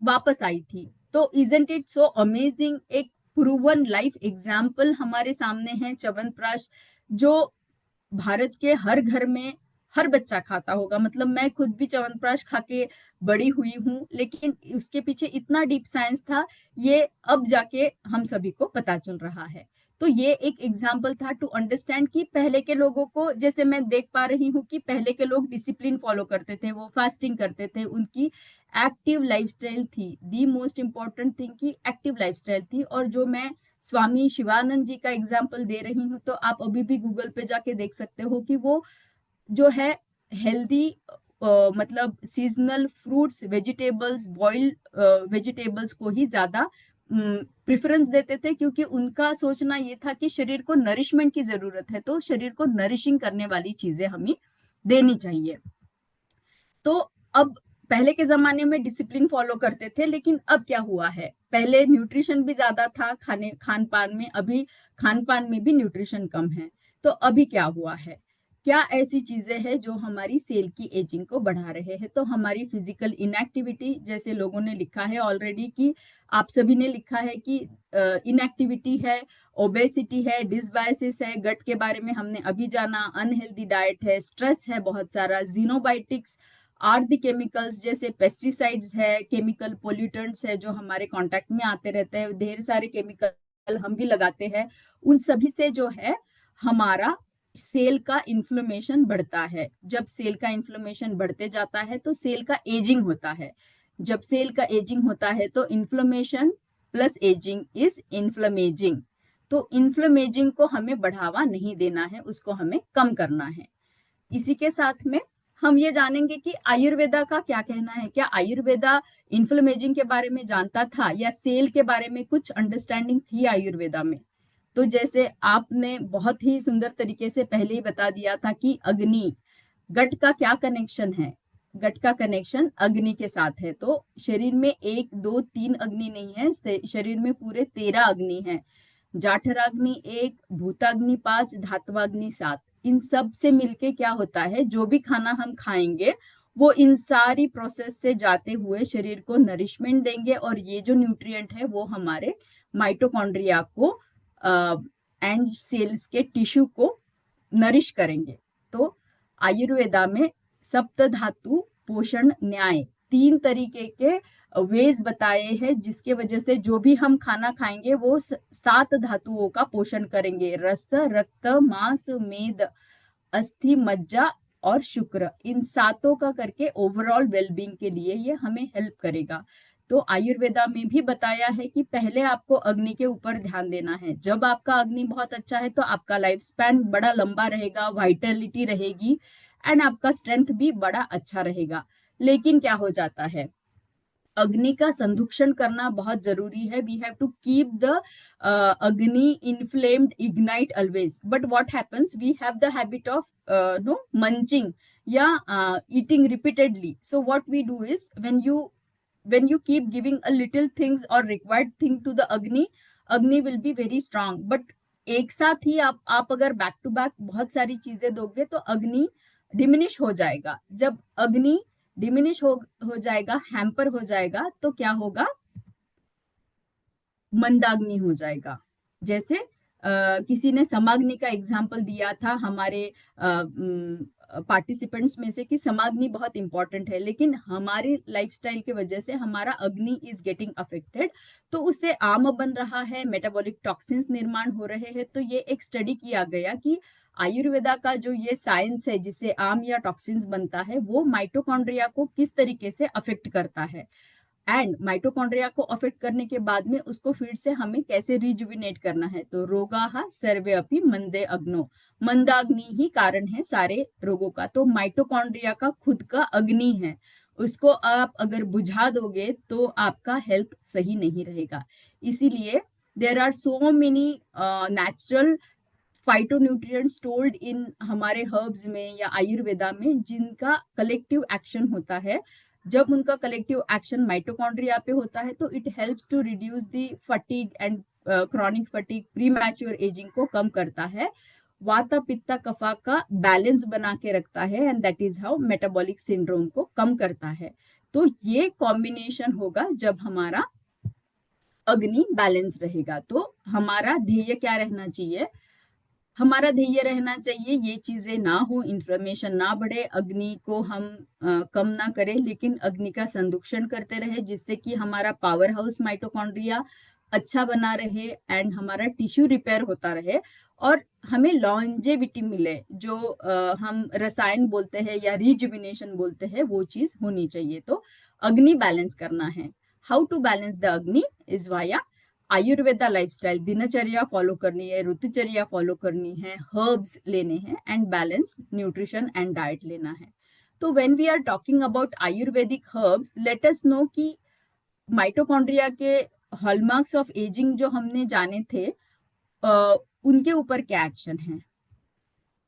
वापस आई थी। तो इजंट इट सो अमेजिंग? एक प्रूवन लाइफ एग्जाम्पल हमारे सामने है च्यवनप्राश, जो भारत के हर घर में हर बच्चा खाता होगा। मतलब मैं खुद भी च्यवनप्राश खा के बड़ी हुई हूँ, लेकिन उसके पीछे इतना डीप साइंस था, ये अब जाके हम सभी को पता चल रहा है। तो ये एक एग्जाम्पल था टू अंडरस्टैंड कि पहले के लोगों को, जैसे मैं देख पा रही हूँ कि पहले के लोग डिसिप्लिन फॉलो करते थे, वो फास्टिंग करते थे, उनकी एक्टिव लाइफस्टाइल थी। दी मोस्ट इंपॉर्टेंट थिंग की एक्टिव लाइफस्टाइल थी। और जो मैं स्वामी शिवानंद जी का एग्जाम्पल दे रही हूँ, तो आप अभी भी गूगल पे जाके देख सकते हो कि वो जो है हेल्दी, मतलब seasonal fruits, vegetables, boiled vegetables को ही ज्यादा प्रेफरेंस देते थे, क्योंकि उनका सोचना ये था कि शरीर को नरिशमेंट की जरूरत है, तो शरीर को नरिशिंग करने वाली चीजें हमें देनी चाहिए। तो अब पहले के जमाने में डिसिप्लिन फॉलो करते थे, लेकिन अब क्या हुआ है? पहले न्यूट्रिशन भी ज्यादा था खान पान में, अभी खान पान में भी न्यूट्रिशन कम है। तो अभी क्या हुआ है? क्या ऐसी चीजें हैं जो हमारी सेल की एजिंग को बढ़ा रहे हैं? तो हमारी फिजिकल इनएक्टिविटी, जैसे लोगों ने लिखा है ऑलरेडी, कि आप सभी ने लिखा है कि इनएक्टिविटी है, ओबेसिटी है, डिसबायोसिस है, गट के बारे में हमने अभी जाना, अनहेल्दी डाइट है, स्ट्रेस है बहुत सारा, जीनोबायोटिक्स आर द केमिकल्स, जैसे पेस्टिसाइड्स है, केमिकल पोल्यूटेंट्स है जो हमारे कांटेक्ट में आते रहते हैं, ढेर सारे केमिकल हम भी लगाते हैं। उन सभी से जो है हमारा सेल का इन्फ्लेमेशन बढ़ता है। जब सेल का इन्फ्लेमेशन बढ़ते जाता है तो सेल का एजिंग होता है। जब सेल का एजिंग होता है तो इन्फ्लेमेशन प्लस एजिंग इज इन्फ्लेमेजिंग। तो इन्फ्लेमेजिंग को हमें बढ़ावा नहीं देना है, उसको हमें कम करना है। इसी के साथ में हम ये जानेंगे कि आयुर्वेदा का क्या कहना है। क्या आयुर्वेदा इन्फ्लेमेजिंग के बारे में जानता था, या सेल के बारे में कुछ अंडरस्टैंडिंग थी आयुर्वेदा में? तो जैसे आपने बहुत ही सुंदर तरीके से पहले ही बता दिया था कि अग्नि, गट का क्या कनेक्शन है? गट का कनेक्शन अग्नि के साथ है। तो शरीर में 1, 2, 3 अग्नि नहीं है, शरीर में पूरे 13 अग्नि है। जाठराग्नि 1, भूताग्नि 5, धात्वाग्नि 7। इन सब से मिलके क्या होता है, जो भी खाना हम खाएंगे वो इन सारी प्रोसेस से जाते हुए शरीर को नरिशमेंट देंगे, और ये जो न्यूट्रिएंट है वो हमारे माइटोकॉन्ड्रिया को एंड सेल्स के टिश्यू को नरिश करेंगे। तो आयुर्वेदा में सप्त धातु पोषण न्याय 3 तरीके के वेज बताए हैं, जिसके वजह से जो भी हम खाना खाएंगे वो 7 धातुओं का पोषण करेंगे। रस, रक्त, मांस, मेद, अस्थि, मज्जा और शुक्र। इन सातों का करके ओवरऑल वेलबींग के लिए ये हमें हेल्प करेगा। तो आयुर्वेदा में भी बताया है कि पहले आपको अग्नि के ऊपर ध्यान देना है। जब आपका अग्नि बहुत अच्छा है तो आपका लाइफ स्पैन बड़ा लंबा रहेगा, वाइटलिटी रहेगी, एंड आपका स्ट्रेंथ भी बड़ा अच्छा रहेगा। लेकिन क्या हो जाता है, अग्नि का संरक्षण करना बहुत जरूरी है. We have to keep the agni inflamed, ignite always. But what happens, we have the habit of no munching या eating repeatedly. So what we do is, when you keep giving a little things or required thing to the agni will be very strong. But एक साथ ही आप अगर बैक टू बैक बहुत सारी चीजें दोगे तो अग्नि डिमिनिश हो जाएगा. जब अग्नि डिमिनिश हो जाएगा, हैम्पर हो जाएगा, तो क्या होगा, मंदाग्नि हो जाएगा. जैसे किसी ने समाग्नि का एग्जाम्पल दिया था हमारे पार्टिसिपेंट्स में से कि समाग्नि बहुत इंपॉर्टेंट है, लेकिन हमारी लाइफस्टाइल की वजह से हमारा अग्नि इज गेटिंग अफेक्टेड. तो उससे आम बन रहा है, मेटाबॉलिक टॉक्सिन्स निर्माण हो रहे हैं. तो ये एक स्टडी किया गया कि आयुर्वेदा का जो ये साइंस है जिससे आम या टॉक्सिन्स बनता है, वो माइटोकॉन्ड्रिया को किस तरीके से अफेक्ट करता है. एंड माइटोकॉन्ड्रिया को अफेक्ट करने के बाद में उसको फिर से हमें कैसे रिजुविनेट करना है. तो रोगाः सर्वे अपि मंदे अग्नो, मंदाग्नि ही कारण है सारे रोगों का. तो माइटोकॉन्ड्रिया का खुद का अग्नि है, उसको आप अगर बुझा दोगे तो आपका हेल्थ सही नहीं रहेगा. इसीलिए there are so many natural phytonutrients stored in हमारे हर्ब्स में या आयुर्वेदा में, जिनका कलेक्टिव एक्शन होता है. जब उनका कलेक्टिव एक्शन माइटोकॉन्ड्रिया पे होता है तो it helps to reduce the fatigue and chronic fatigue, premature ageing को कम करता है, वाता पित्ता कफा का बैलेंस बना के रखता है, and that is how metabolic syndrome को कम करता है. तो ये कॉम्बिनेशन होगा जब हमारा अग्नि बैलेंस रहेगा. तो हमारा ध्येय क्या रहना चाहिए, हमारा ध्येय रहना चाहिए ये चीजें ना हो, इन्फ्लेमेशन ना बढ़े, अग्नि को हम कम ना करें, लेकिन अग्नि का संरक्षण करते रहे, जिससे कि हमारा पावर हाउस माइटोकॉन्ड्रिया अच्छा बना रहे एंड हमारा टिश्यू रिपेयर होता रहे और हमें लॉन्जेविटी मिले, जो हम रसायन बोलते हैं या रिजुविनेशन बोलते हैं, वो चीज होनी चाहिए. तो अग्नि बैलेंस करना है. How to balance the agni is via Ayurveda lifestyle. दिनचर्या फॉलो करनी है, ऋतुचर्या फॉलो करनी है, हर्ब्स लेने हैं and balance nutrition and diet लेना है. तो when we are talking about Ayurvedic herbs, let us know कि माइटोकॉन्ड्रिया के हॉलमार्क्स ऑफ एजिंग जो हमने जाने थे, उनके ऊपर क्या एक्शन है.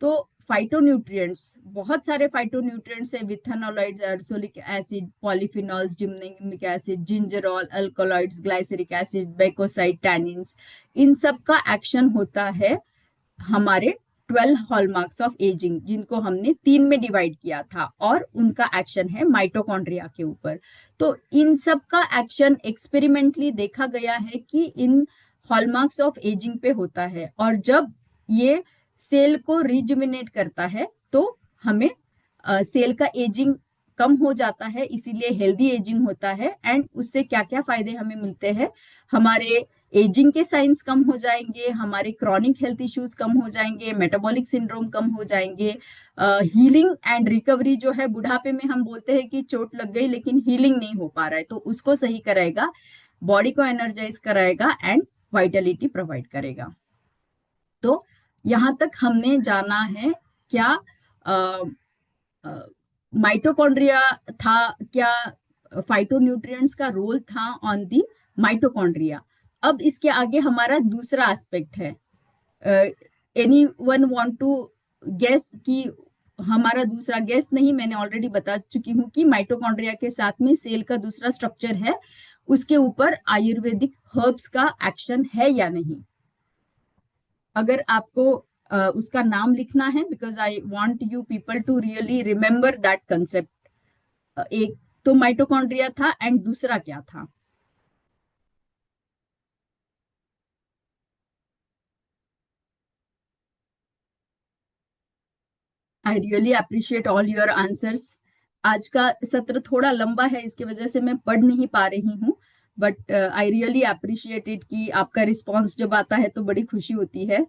तो फाइटोन्यूट्रिएंट्स, बहुत सारे फाइटोन्यूट्रिएंट्स है, withanolides, ursolic acid, polyphenols, gymnemic acid, gingerol, alkaloids, glyceric acid, bacoside, tannins, इन सब का एक्शन होता है हमारे 12 हॉलमार्क्स ऑफ एजिंग, जिनको हमने 3 में डिवाइड किया था, और उनका एक्शन है माइटोकॉन्ड्रिया के ऊपर. तो इन सब का एक्शन एक्सपेरिमेंटली देखा गया है कि इन हॉलमार्क्स ऑफ एजिंग पे होता है, और जब ये सेल को रिजुमिनेट करता है तो हमें सेल का एजिंग कम हो जाता है, इसीलिए हेल्दी एजिंग होता है. एंड उससे क्या क्या फायदे हमें मिलते हैं, हमारे एजिंग के साइंस कम हो जाएंगे, हमारे क्रॉनिक हेल्थ इश्यूज कम हो जाएंगे, मेटाबॉलिक सिंड्रोम कम हो जाएंगे, हीलिंग एंड रिकवरी जो है, बुढ़ापे में हम बोलते हैं कि चोट लग गई लेकिन हीलिंग नहीं हो पा रहा है, तो उसको सही कराएगा, बॉडी को एनर्जाइज कराएगा एंड वाइटलिटी प्रोवाइड करेगा. तो यहां तक हमने जाना है क्या माइटोकॉन्ड्रिया था, क्या फाइटोन्यूट्रिएंट्स का रोल था ऑन दी माइटोकॉन्ड्रिया. अब इसके आगे हमारा दूसरा एस्पेक्ट है. Anyone want to guess कि हमारा दूसरा गेस नहीं, मैंने ऑलरेडी बता चुकी हूँ कि माइटोकॉन्ड्रिया के साथ में सेल का दूसरा स्ट्रक्चर है, उसके ऊपर आयुर्वेदिक हर्ब्स का एक्शन है या नहीं. अगर आपको उसका नाम लिखना है, because I want you people to really remember that concept. एक तो माइटोकॉन्ड्रिया था एंड दूसरा क्या था. I really appreciate all your answers. आज का सत्र थोड़ा लंबा है, इसकी वजह से मैं पढ़ नहीं पा रही हूँ, but I really appreciate it कि आपका रिस्पॉन्स जब आता है तो बड़ी खुशी होती है.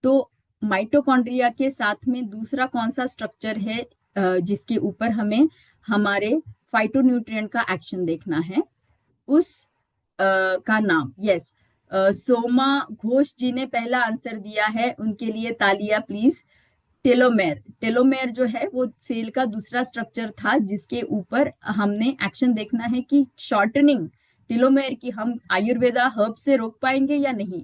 तो माइटोकॉन्ड्रिया के साथ में दूसरा कौन सा स्ट्रक्चर है जिसके ऊपर हमें हमारे फाइटोन्यूट्रिएंट का एक्शन देखना है, उस का नाम, यस, सोमा घोष जी ने पहला आंसर दिया है, उनके लिए तालियां प्लीज. टेलोमेर, टेलोमेर जो है वो सेल का दूसरा स्ट्रक्चर था जिसके ऊपर हमने एक्शन देखना है कि शॉर्टनिंग टेलोमेर की हम आयुर्वेदा हर्ब से रोक पाएंगे या नहीं।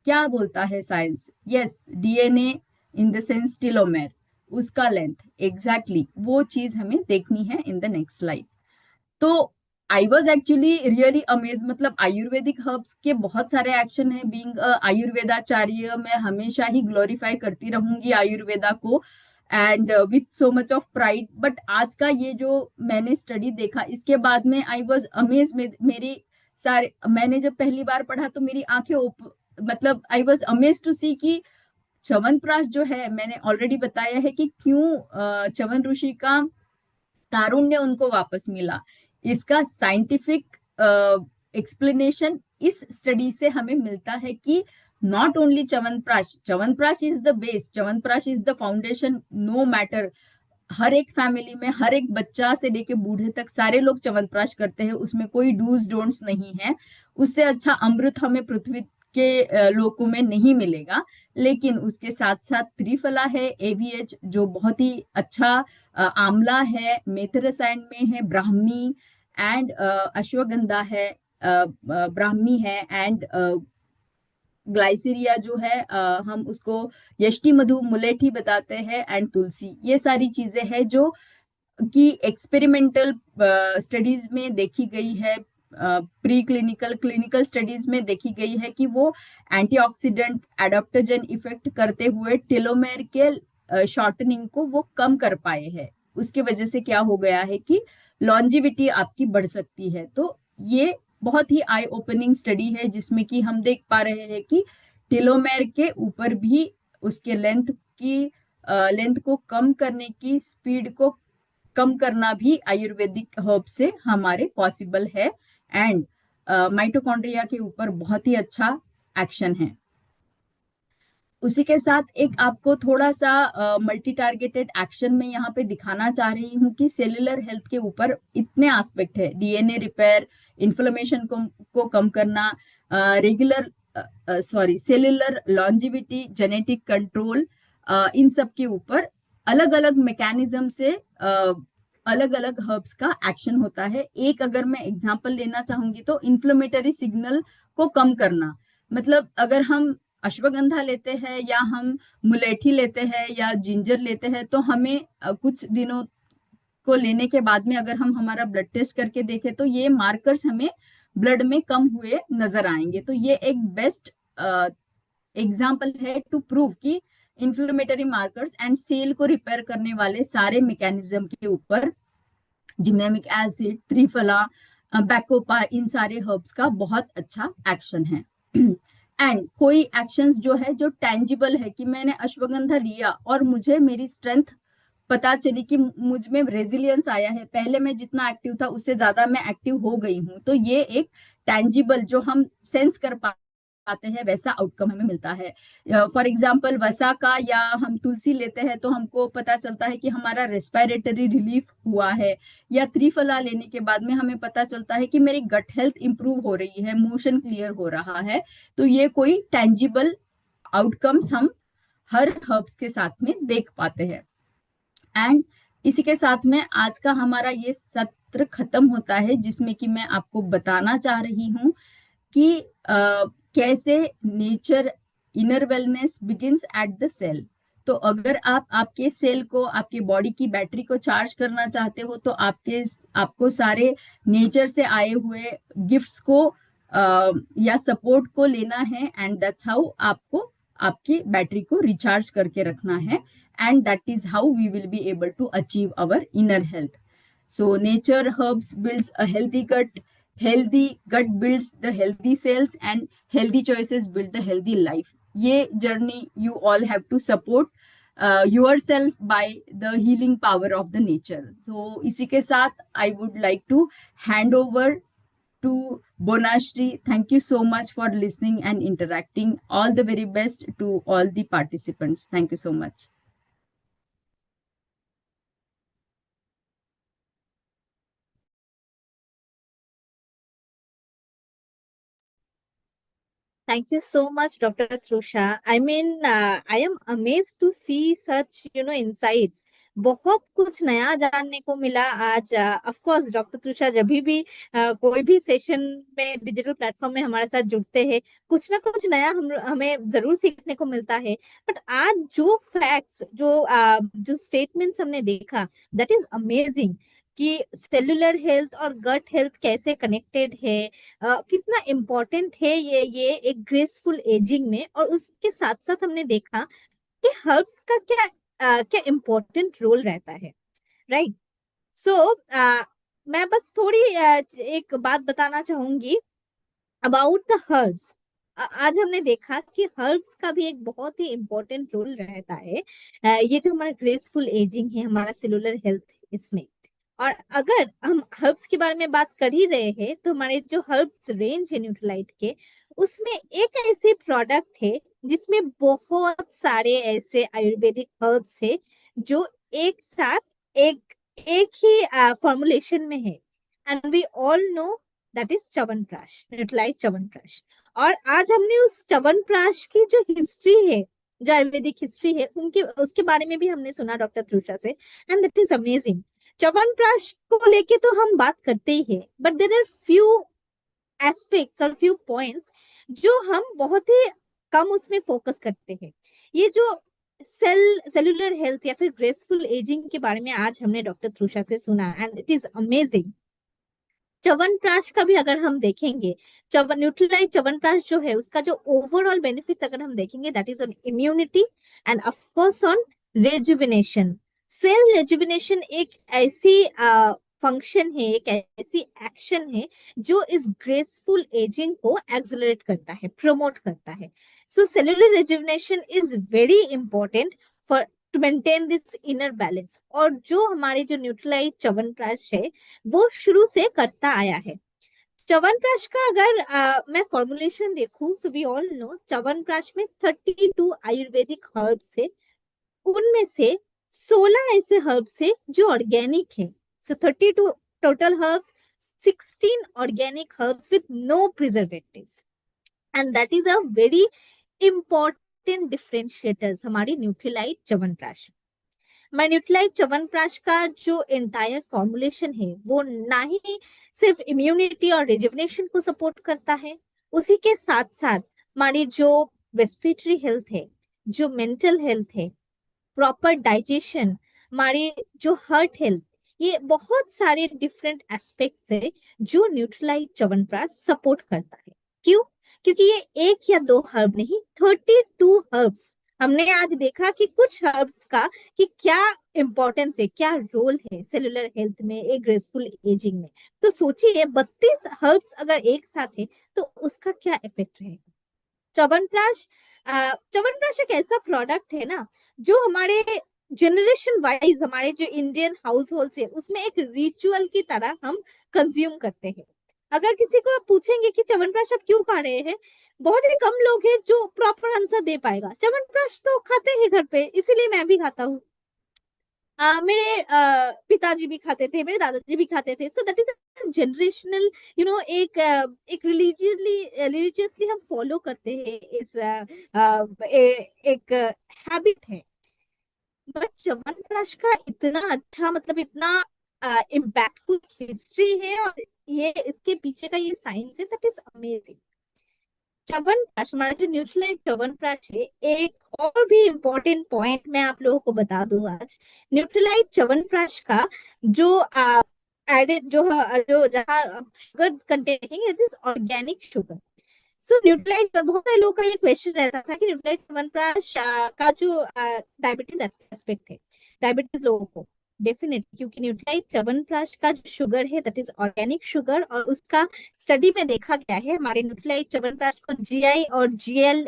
क्या बोलता है science? Yes, DNA in the sense telomere, उसका लेंथ एग्जैक्टली वो चीज हमें देखनी है इन द नेक्स्ट स्लाइड। तो I was actually really amaze, मतलब आयुर्वेदिक हर्ब्स के बहुत सारे एक्शन है। बीइंग आयुर्वेदाचार्य, मैं हमेशा ही ग्लोरीफाई करती रहूंगी आयुर्वेदा को and with so much of pride. But आज का ये जो मैंने स्टडी देखा इसके बाद में आई वॉज अमेज। मेरी सारे, मैंने जब पहली बार पढ़ा तो मेरी आंखें मतलब आई वॉज अमेज टू सी कि च्यवनप्राश जो है, मैंने ऑलरेडी बताया है कि क्यों च्यवन ऋषि का तारुण्य उनको वापस मिला। इसका साइंटिफिक एक्सप्लेनेशन इस स्टडी से हमें मिलता है कि not only chyawanprash, chyawanprash is the base, chyawanprash is the foundation, no matter. हर एक फैमिली में हर एक बच्चा से लेके बूढ़े तक सारे लोग च्यवनप्राश करते हैं, उसमें कोई डूज डोंट्स नहीं है। उससे अच्छा अमृत हमें पृथ्वी के लोकों में नहीं मिलेगा। लेकिन उसके साथ साथ त्रिफला है, एवीएच जो बहुत ही अच्छा आंवला है, मेथ रसायन में है, ब्राह्मी एंड अश्वगंधा है, ब्राह्मी है एंड ग्लाइसीरिया जो है हम उसको यष्टि मधु मुलेठी बताते हैं एंड तुलसी। ये सारी चीजें हैं जो कि एक्सपेरिमेंटल स्टडीज में देखी गई है, प्री क्लिनिकल क्लिनिकल स्टडीज में देखी गई है कि वो एंटीऑक्सीडेंट एडाप्टोजन इफेक्ट करते हुए टेलोमेर के शॉर्टनिंग को वो कम कर पाए हैं। उसके वजह से क्या हो गया है कि लॉन्जिविटी आपकी बढ़ सकती है। तो ये बहुत ही आई ओपनिंग स्टडी है जिसमें कि हम देख पा रहे हैं कि टेलोमेर के ऊपर भी उसके लेंथ को कम करने की, स्पीड को कम करना भी आयुर्वेदिक हर्ब से हमारे पॉसिबल है। एंड माइटोकॉन्ड्रिया के ऊपर बहुत ही अच्छा एक्शन है। उसी के साथ एक आपको थोड़ा सा मल्टी टारगेटेड एक्शन में यहाँ पे दिखाना चाह रही हूँ कि सेलुलर हेल्थ के ऊपर इतने एस्पेक्ट है, डीएनए रिपेयर, इन्फ्लेमेशन को कम करना, regular cellular longevity, genetic control, इन सब के ऊपर अलग अलग मैकेनिज्म से अलग अलग हर्ब्स का एक्शन होता है। एक अगर मैं एग्जांपल लेना चाहूंगी तो इन्फ्लेमेटरी सिग्नल को कम करना, मतलब अगर हम अश्वगंधा लेते हैं या हम मुलेठी लेते हैं या जिंजर लेते हैं तो हमें कुछ दिनों को लेने के बाद में अगर हम हमारा ब्लड टेस्ट करके देखें तो ये मार्कर्स हमें ब्लड में कम हुए नजर आएंगे। तो ये एक बेस्ट एग्जाम्पल है टू प्रूव कि इंफ्लेमेटरी मार्कर्स एंड सेल को रिपेयर करने वाले सारे मैकेनिज्म के ऊपर जिम्नेमिक एसिड, त्रिफला, बैकोपा, इन सारे हर्ब्स का बहुत अच्छा एक्शन है। एंड कोई एक्शंस जो है जो टेंजिबल है कि मैंने अश्वगंधा लिया और मुझे मेरी स्ट्रेंथ पता चली कि मुझ में रेजिलियंस आया है, पहले मैं जितना एक्टिव था उससे ज्यादा मैं एक्टिव हो गई हूँ। तो ये एक टेंजिबल जो हम सेंस कर पाते हैं वैसा आउटकम हमें मिलता है। फॉर एग्जाम्पल वसा का या हम तुलसी लेते हैं तो हमको पता चलता है कि हमारा रेस्पिरेटरी रिलीफ हुआ है, या त्रिफला लेने के बाद में हमें पता चलता है कि मेरी गट हेल्थ इंप्रूव हो रही है, मोशन क्लियर हो रहा है। तो ये कोई टेंजिबल आउटकम्स हम हर हर्ब्स के साथ में देख पाते हैं। एंड इसी के साथ में आज का हमारा ये सत्र खत्म होता है जिसमें कि मैं आपको बताना चाह रही हूँ कि कैसे nature inner wellness begins at the cell. तो अगर आप आपके सेल को, आपके बॉडी की बैटरी को चार्ज करना चाहते हो तो आपको सारे नेचर से आए हुए गिफ्ट्स को या सपोर्ट को लेना है एंड दैट्स हाउ आपको आपकी बैटरी को रिचार्ज करके रखना है। And that is how we will be able to achieve our inner health. So nature herbs builds a healthy gut builds the healthy cells and healthy choices build the healthy life. ये journey you all have to support yourself by the healing power of the nature. So इसी के साथ I would like to hand over to Bonashri. Thank you so much for listening and interacting. All the very best to all the participants. Thank you so much. Thank you so much, Dr. Trusha. I mean, I am amazed to see such, insights. बहुत कुछ नया जानने को मिला आज। ऑफ कोर्स डॉक्टर तुषा जब भी कोई भी सेशन में डिजिटल प्लेटफॉर्म में हमारे साथ जुड़ते हैं, कुछ ना कुछ नया हमें जरूर सीखने को मिलता है। बट आज जो फैक्ट्स, जो स्टेटमेंट्स हमने देखा, दैट इज अमेजिंग कि सेलुलर हेल्थ और गट हेल्थ कैसे कनेक्टेड है, कितना इम्पोर्टेंट है ये एक ग्रेसफुल एजिंग में। और उसके साथ साथ हमने देखा कि हर्ब्स का क्या इम्पोर्टेंट रोल रहता है, राइट। सो मैं बस थोड़ी एक बात बताना चाहूंगी अबाउट द हर्ब्स। आज हमने देखा कि हर्ब्स का भी एक बहुत ही इम्पोर्टेंट रोल रहता है, ये जो हमारा ग्रेसफुल एजिंग है, हमारा सेलुलर हेल्थ इसमें। और अगर हम हर्ब्स के बारे में बात कर ही रहे हैं, तो हमारे जो हर्ब्स रेंज है न्यूट्रीलाइट के, उसमें एक ऐसे प्रोडक्ट है जिसमें बहुत सारे ऐसे आयुर्वेदिक हर्ब्स है जो एक साथ एक एक ही फॉर्मुलेशन में है। And we all know that is Chyawanprash, Nutrilite Chyawanprash. और आज हमने उस च्यवनप्राश की जो हिस्ट्री है, जो आयुर्वेदिक हिस्ट्री है, उनके उसके बारे में भी हमने सुना डॉक्टर त्रुषा से। And that is amazing. Chyawanprash को लेके तो हम बात करते ही है, but there are few aspects और फ्यू पॉइंट्स जो हम बहुत ही कम उसमें फोकस करते हैं। ये जो सेलुलर हेल्थ या फिर ग्रेसफुल एजिंग के बारे में आज हमने डॉक्टर त्रुषा से सुना, and it is amazing. Chyawanprash का भी अगर हम देखेंगे, न्यूट्रीलाइट च्यवनप्राश जो है, उसका जो ओवरऑल बेनिफिट्स अगर हम देखेंगे, that is on immunity and of course on rejuvenation. Cell rejuvenation एक ऐसी फंक्शन है, एक ऐसी एक्शन है जो इस ग्रेसफुल एजिंग को एक्सेलरेट करता है, प्रमोट करता है। So cellular rejuvenation is very important for to maintain this inner balance. और जो हमारे जो न्यूट्रीलाइट च्यवनप्राश है, वो शुरू से करता आया है। च्यवनप्राश का अगर मैं फॉर्मुलेशन देखूं, so we all know Chyawanprash में 32 आयुर्वेदिक हर्ब्स है। उनमें से 16 ऐसे हर्ब्स है जो ऑर्गेनिक है। So 32 total herbs, 16 organic herbs with no preservatives. And that is a very important differentiators हमारी न्यूट्रीलाइट च्यवनप्राश। न्यूट्रीलाइट च्यवनप्राश का जो एंटायर फॉर्मुलेशन है, वो ना ही सिर्फ इम्यूनिटी और रिजुविनेशन को सपोर्ट करता है, उसी के साथ साथ हमारी जो रेस्पिरेटरी हेल्थ है, जो मेंटल हेल्थ है, प्रॉपर डाइजेशन, हमारी जो हार्ट हेल्थ, ये बहुत सारे डिफरेंट एस्पेक्ट्स है जो न्यूट्रीलाइट च्यवनप्राश सपोर्ट करता है। क्यों? क्योंकि ये एक या दो हर्ब नहीं, 32 हर्ब्स। हमने आज देखा कि कुछ हर्ब्स का कि क्या इंपॉर्टेंस है, क्या रोल है सेलुलर हेल्थ में, एक ग्रेसफुल एजिंग में। तो सोचिए 32 हर्ब्स अगर एक साथ है तो उसका क्या इफेक्ट रहेगा। च्यवनप्राश च्यवनप्राश एक ऐसा प्रोडक्ट है ना, जो हमारे जनरेशन वाइज, हमारे जो इंडियन हाउस होल्ड है, उसमें एक रिचुअल की तरह हम कंज्यूम करते हैं। अगर किसी को आप पूछेंगे कि च्यवनप्राश आप क्यों खा रहे हैं, बहुत ही कम लोग हैं जो प्रॉपर आंसर दे पाएगा। च्यवनप्राश तो खाते हैं घर पे, इसीलिए मैं भी खाता हूँ। मेरे पिताजी भी खाते थे, मेरे दादाजी भी खाते थे। सो दैट इज जनरेशनल, एक रिलीजियसली हम फॉलो करते हैं इस एक हैबिट है। बट च्यवनप्राश का इतना अच्छा, मतलब इतना इम्पैक्टफुल हिस्ट्री है, और ये इसके पीछे का ये साइंस है, दैट इज अमेजिंग। च्यवनप्राश, हमारा जो न्यूट्रीलाइट च्यवनप्राश है, एक और भी इम्पोर्टेंट पॉइंट मैं आप लोगों को बता दूं आज। न्यूट्रीलाइट च्यवनप्राश का जो एडेड जो जहाँ शुगर कंटेंट देखेंगे, it is organic sugar. So Nutrilite पर बहुत सारे लोगों का ये क्वेश्चन रहता था कि न्यूट्रीलाइट च्यवनप्राश का जो डायबिटीज एस्पेक्ट है, डायबिटीज लोगों को डेफिनेटली, क्योंकि न्यूट्रीलाइट च्यवनप्राश का जो शुगर है, दैट इज ऑर्गेनिक शुगर। और उसका स्टडी में देखा गया है, हमारे न्यूट्रीलाइट च्यवनप्राश को जीआई और जीएल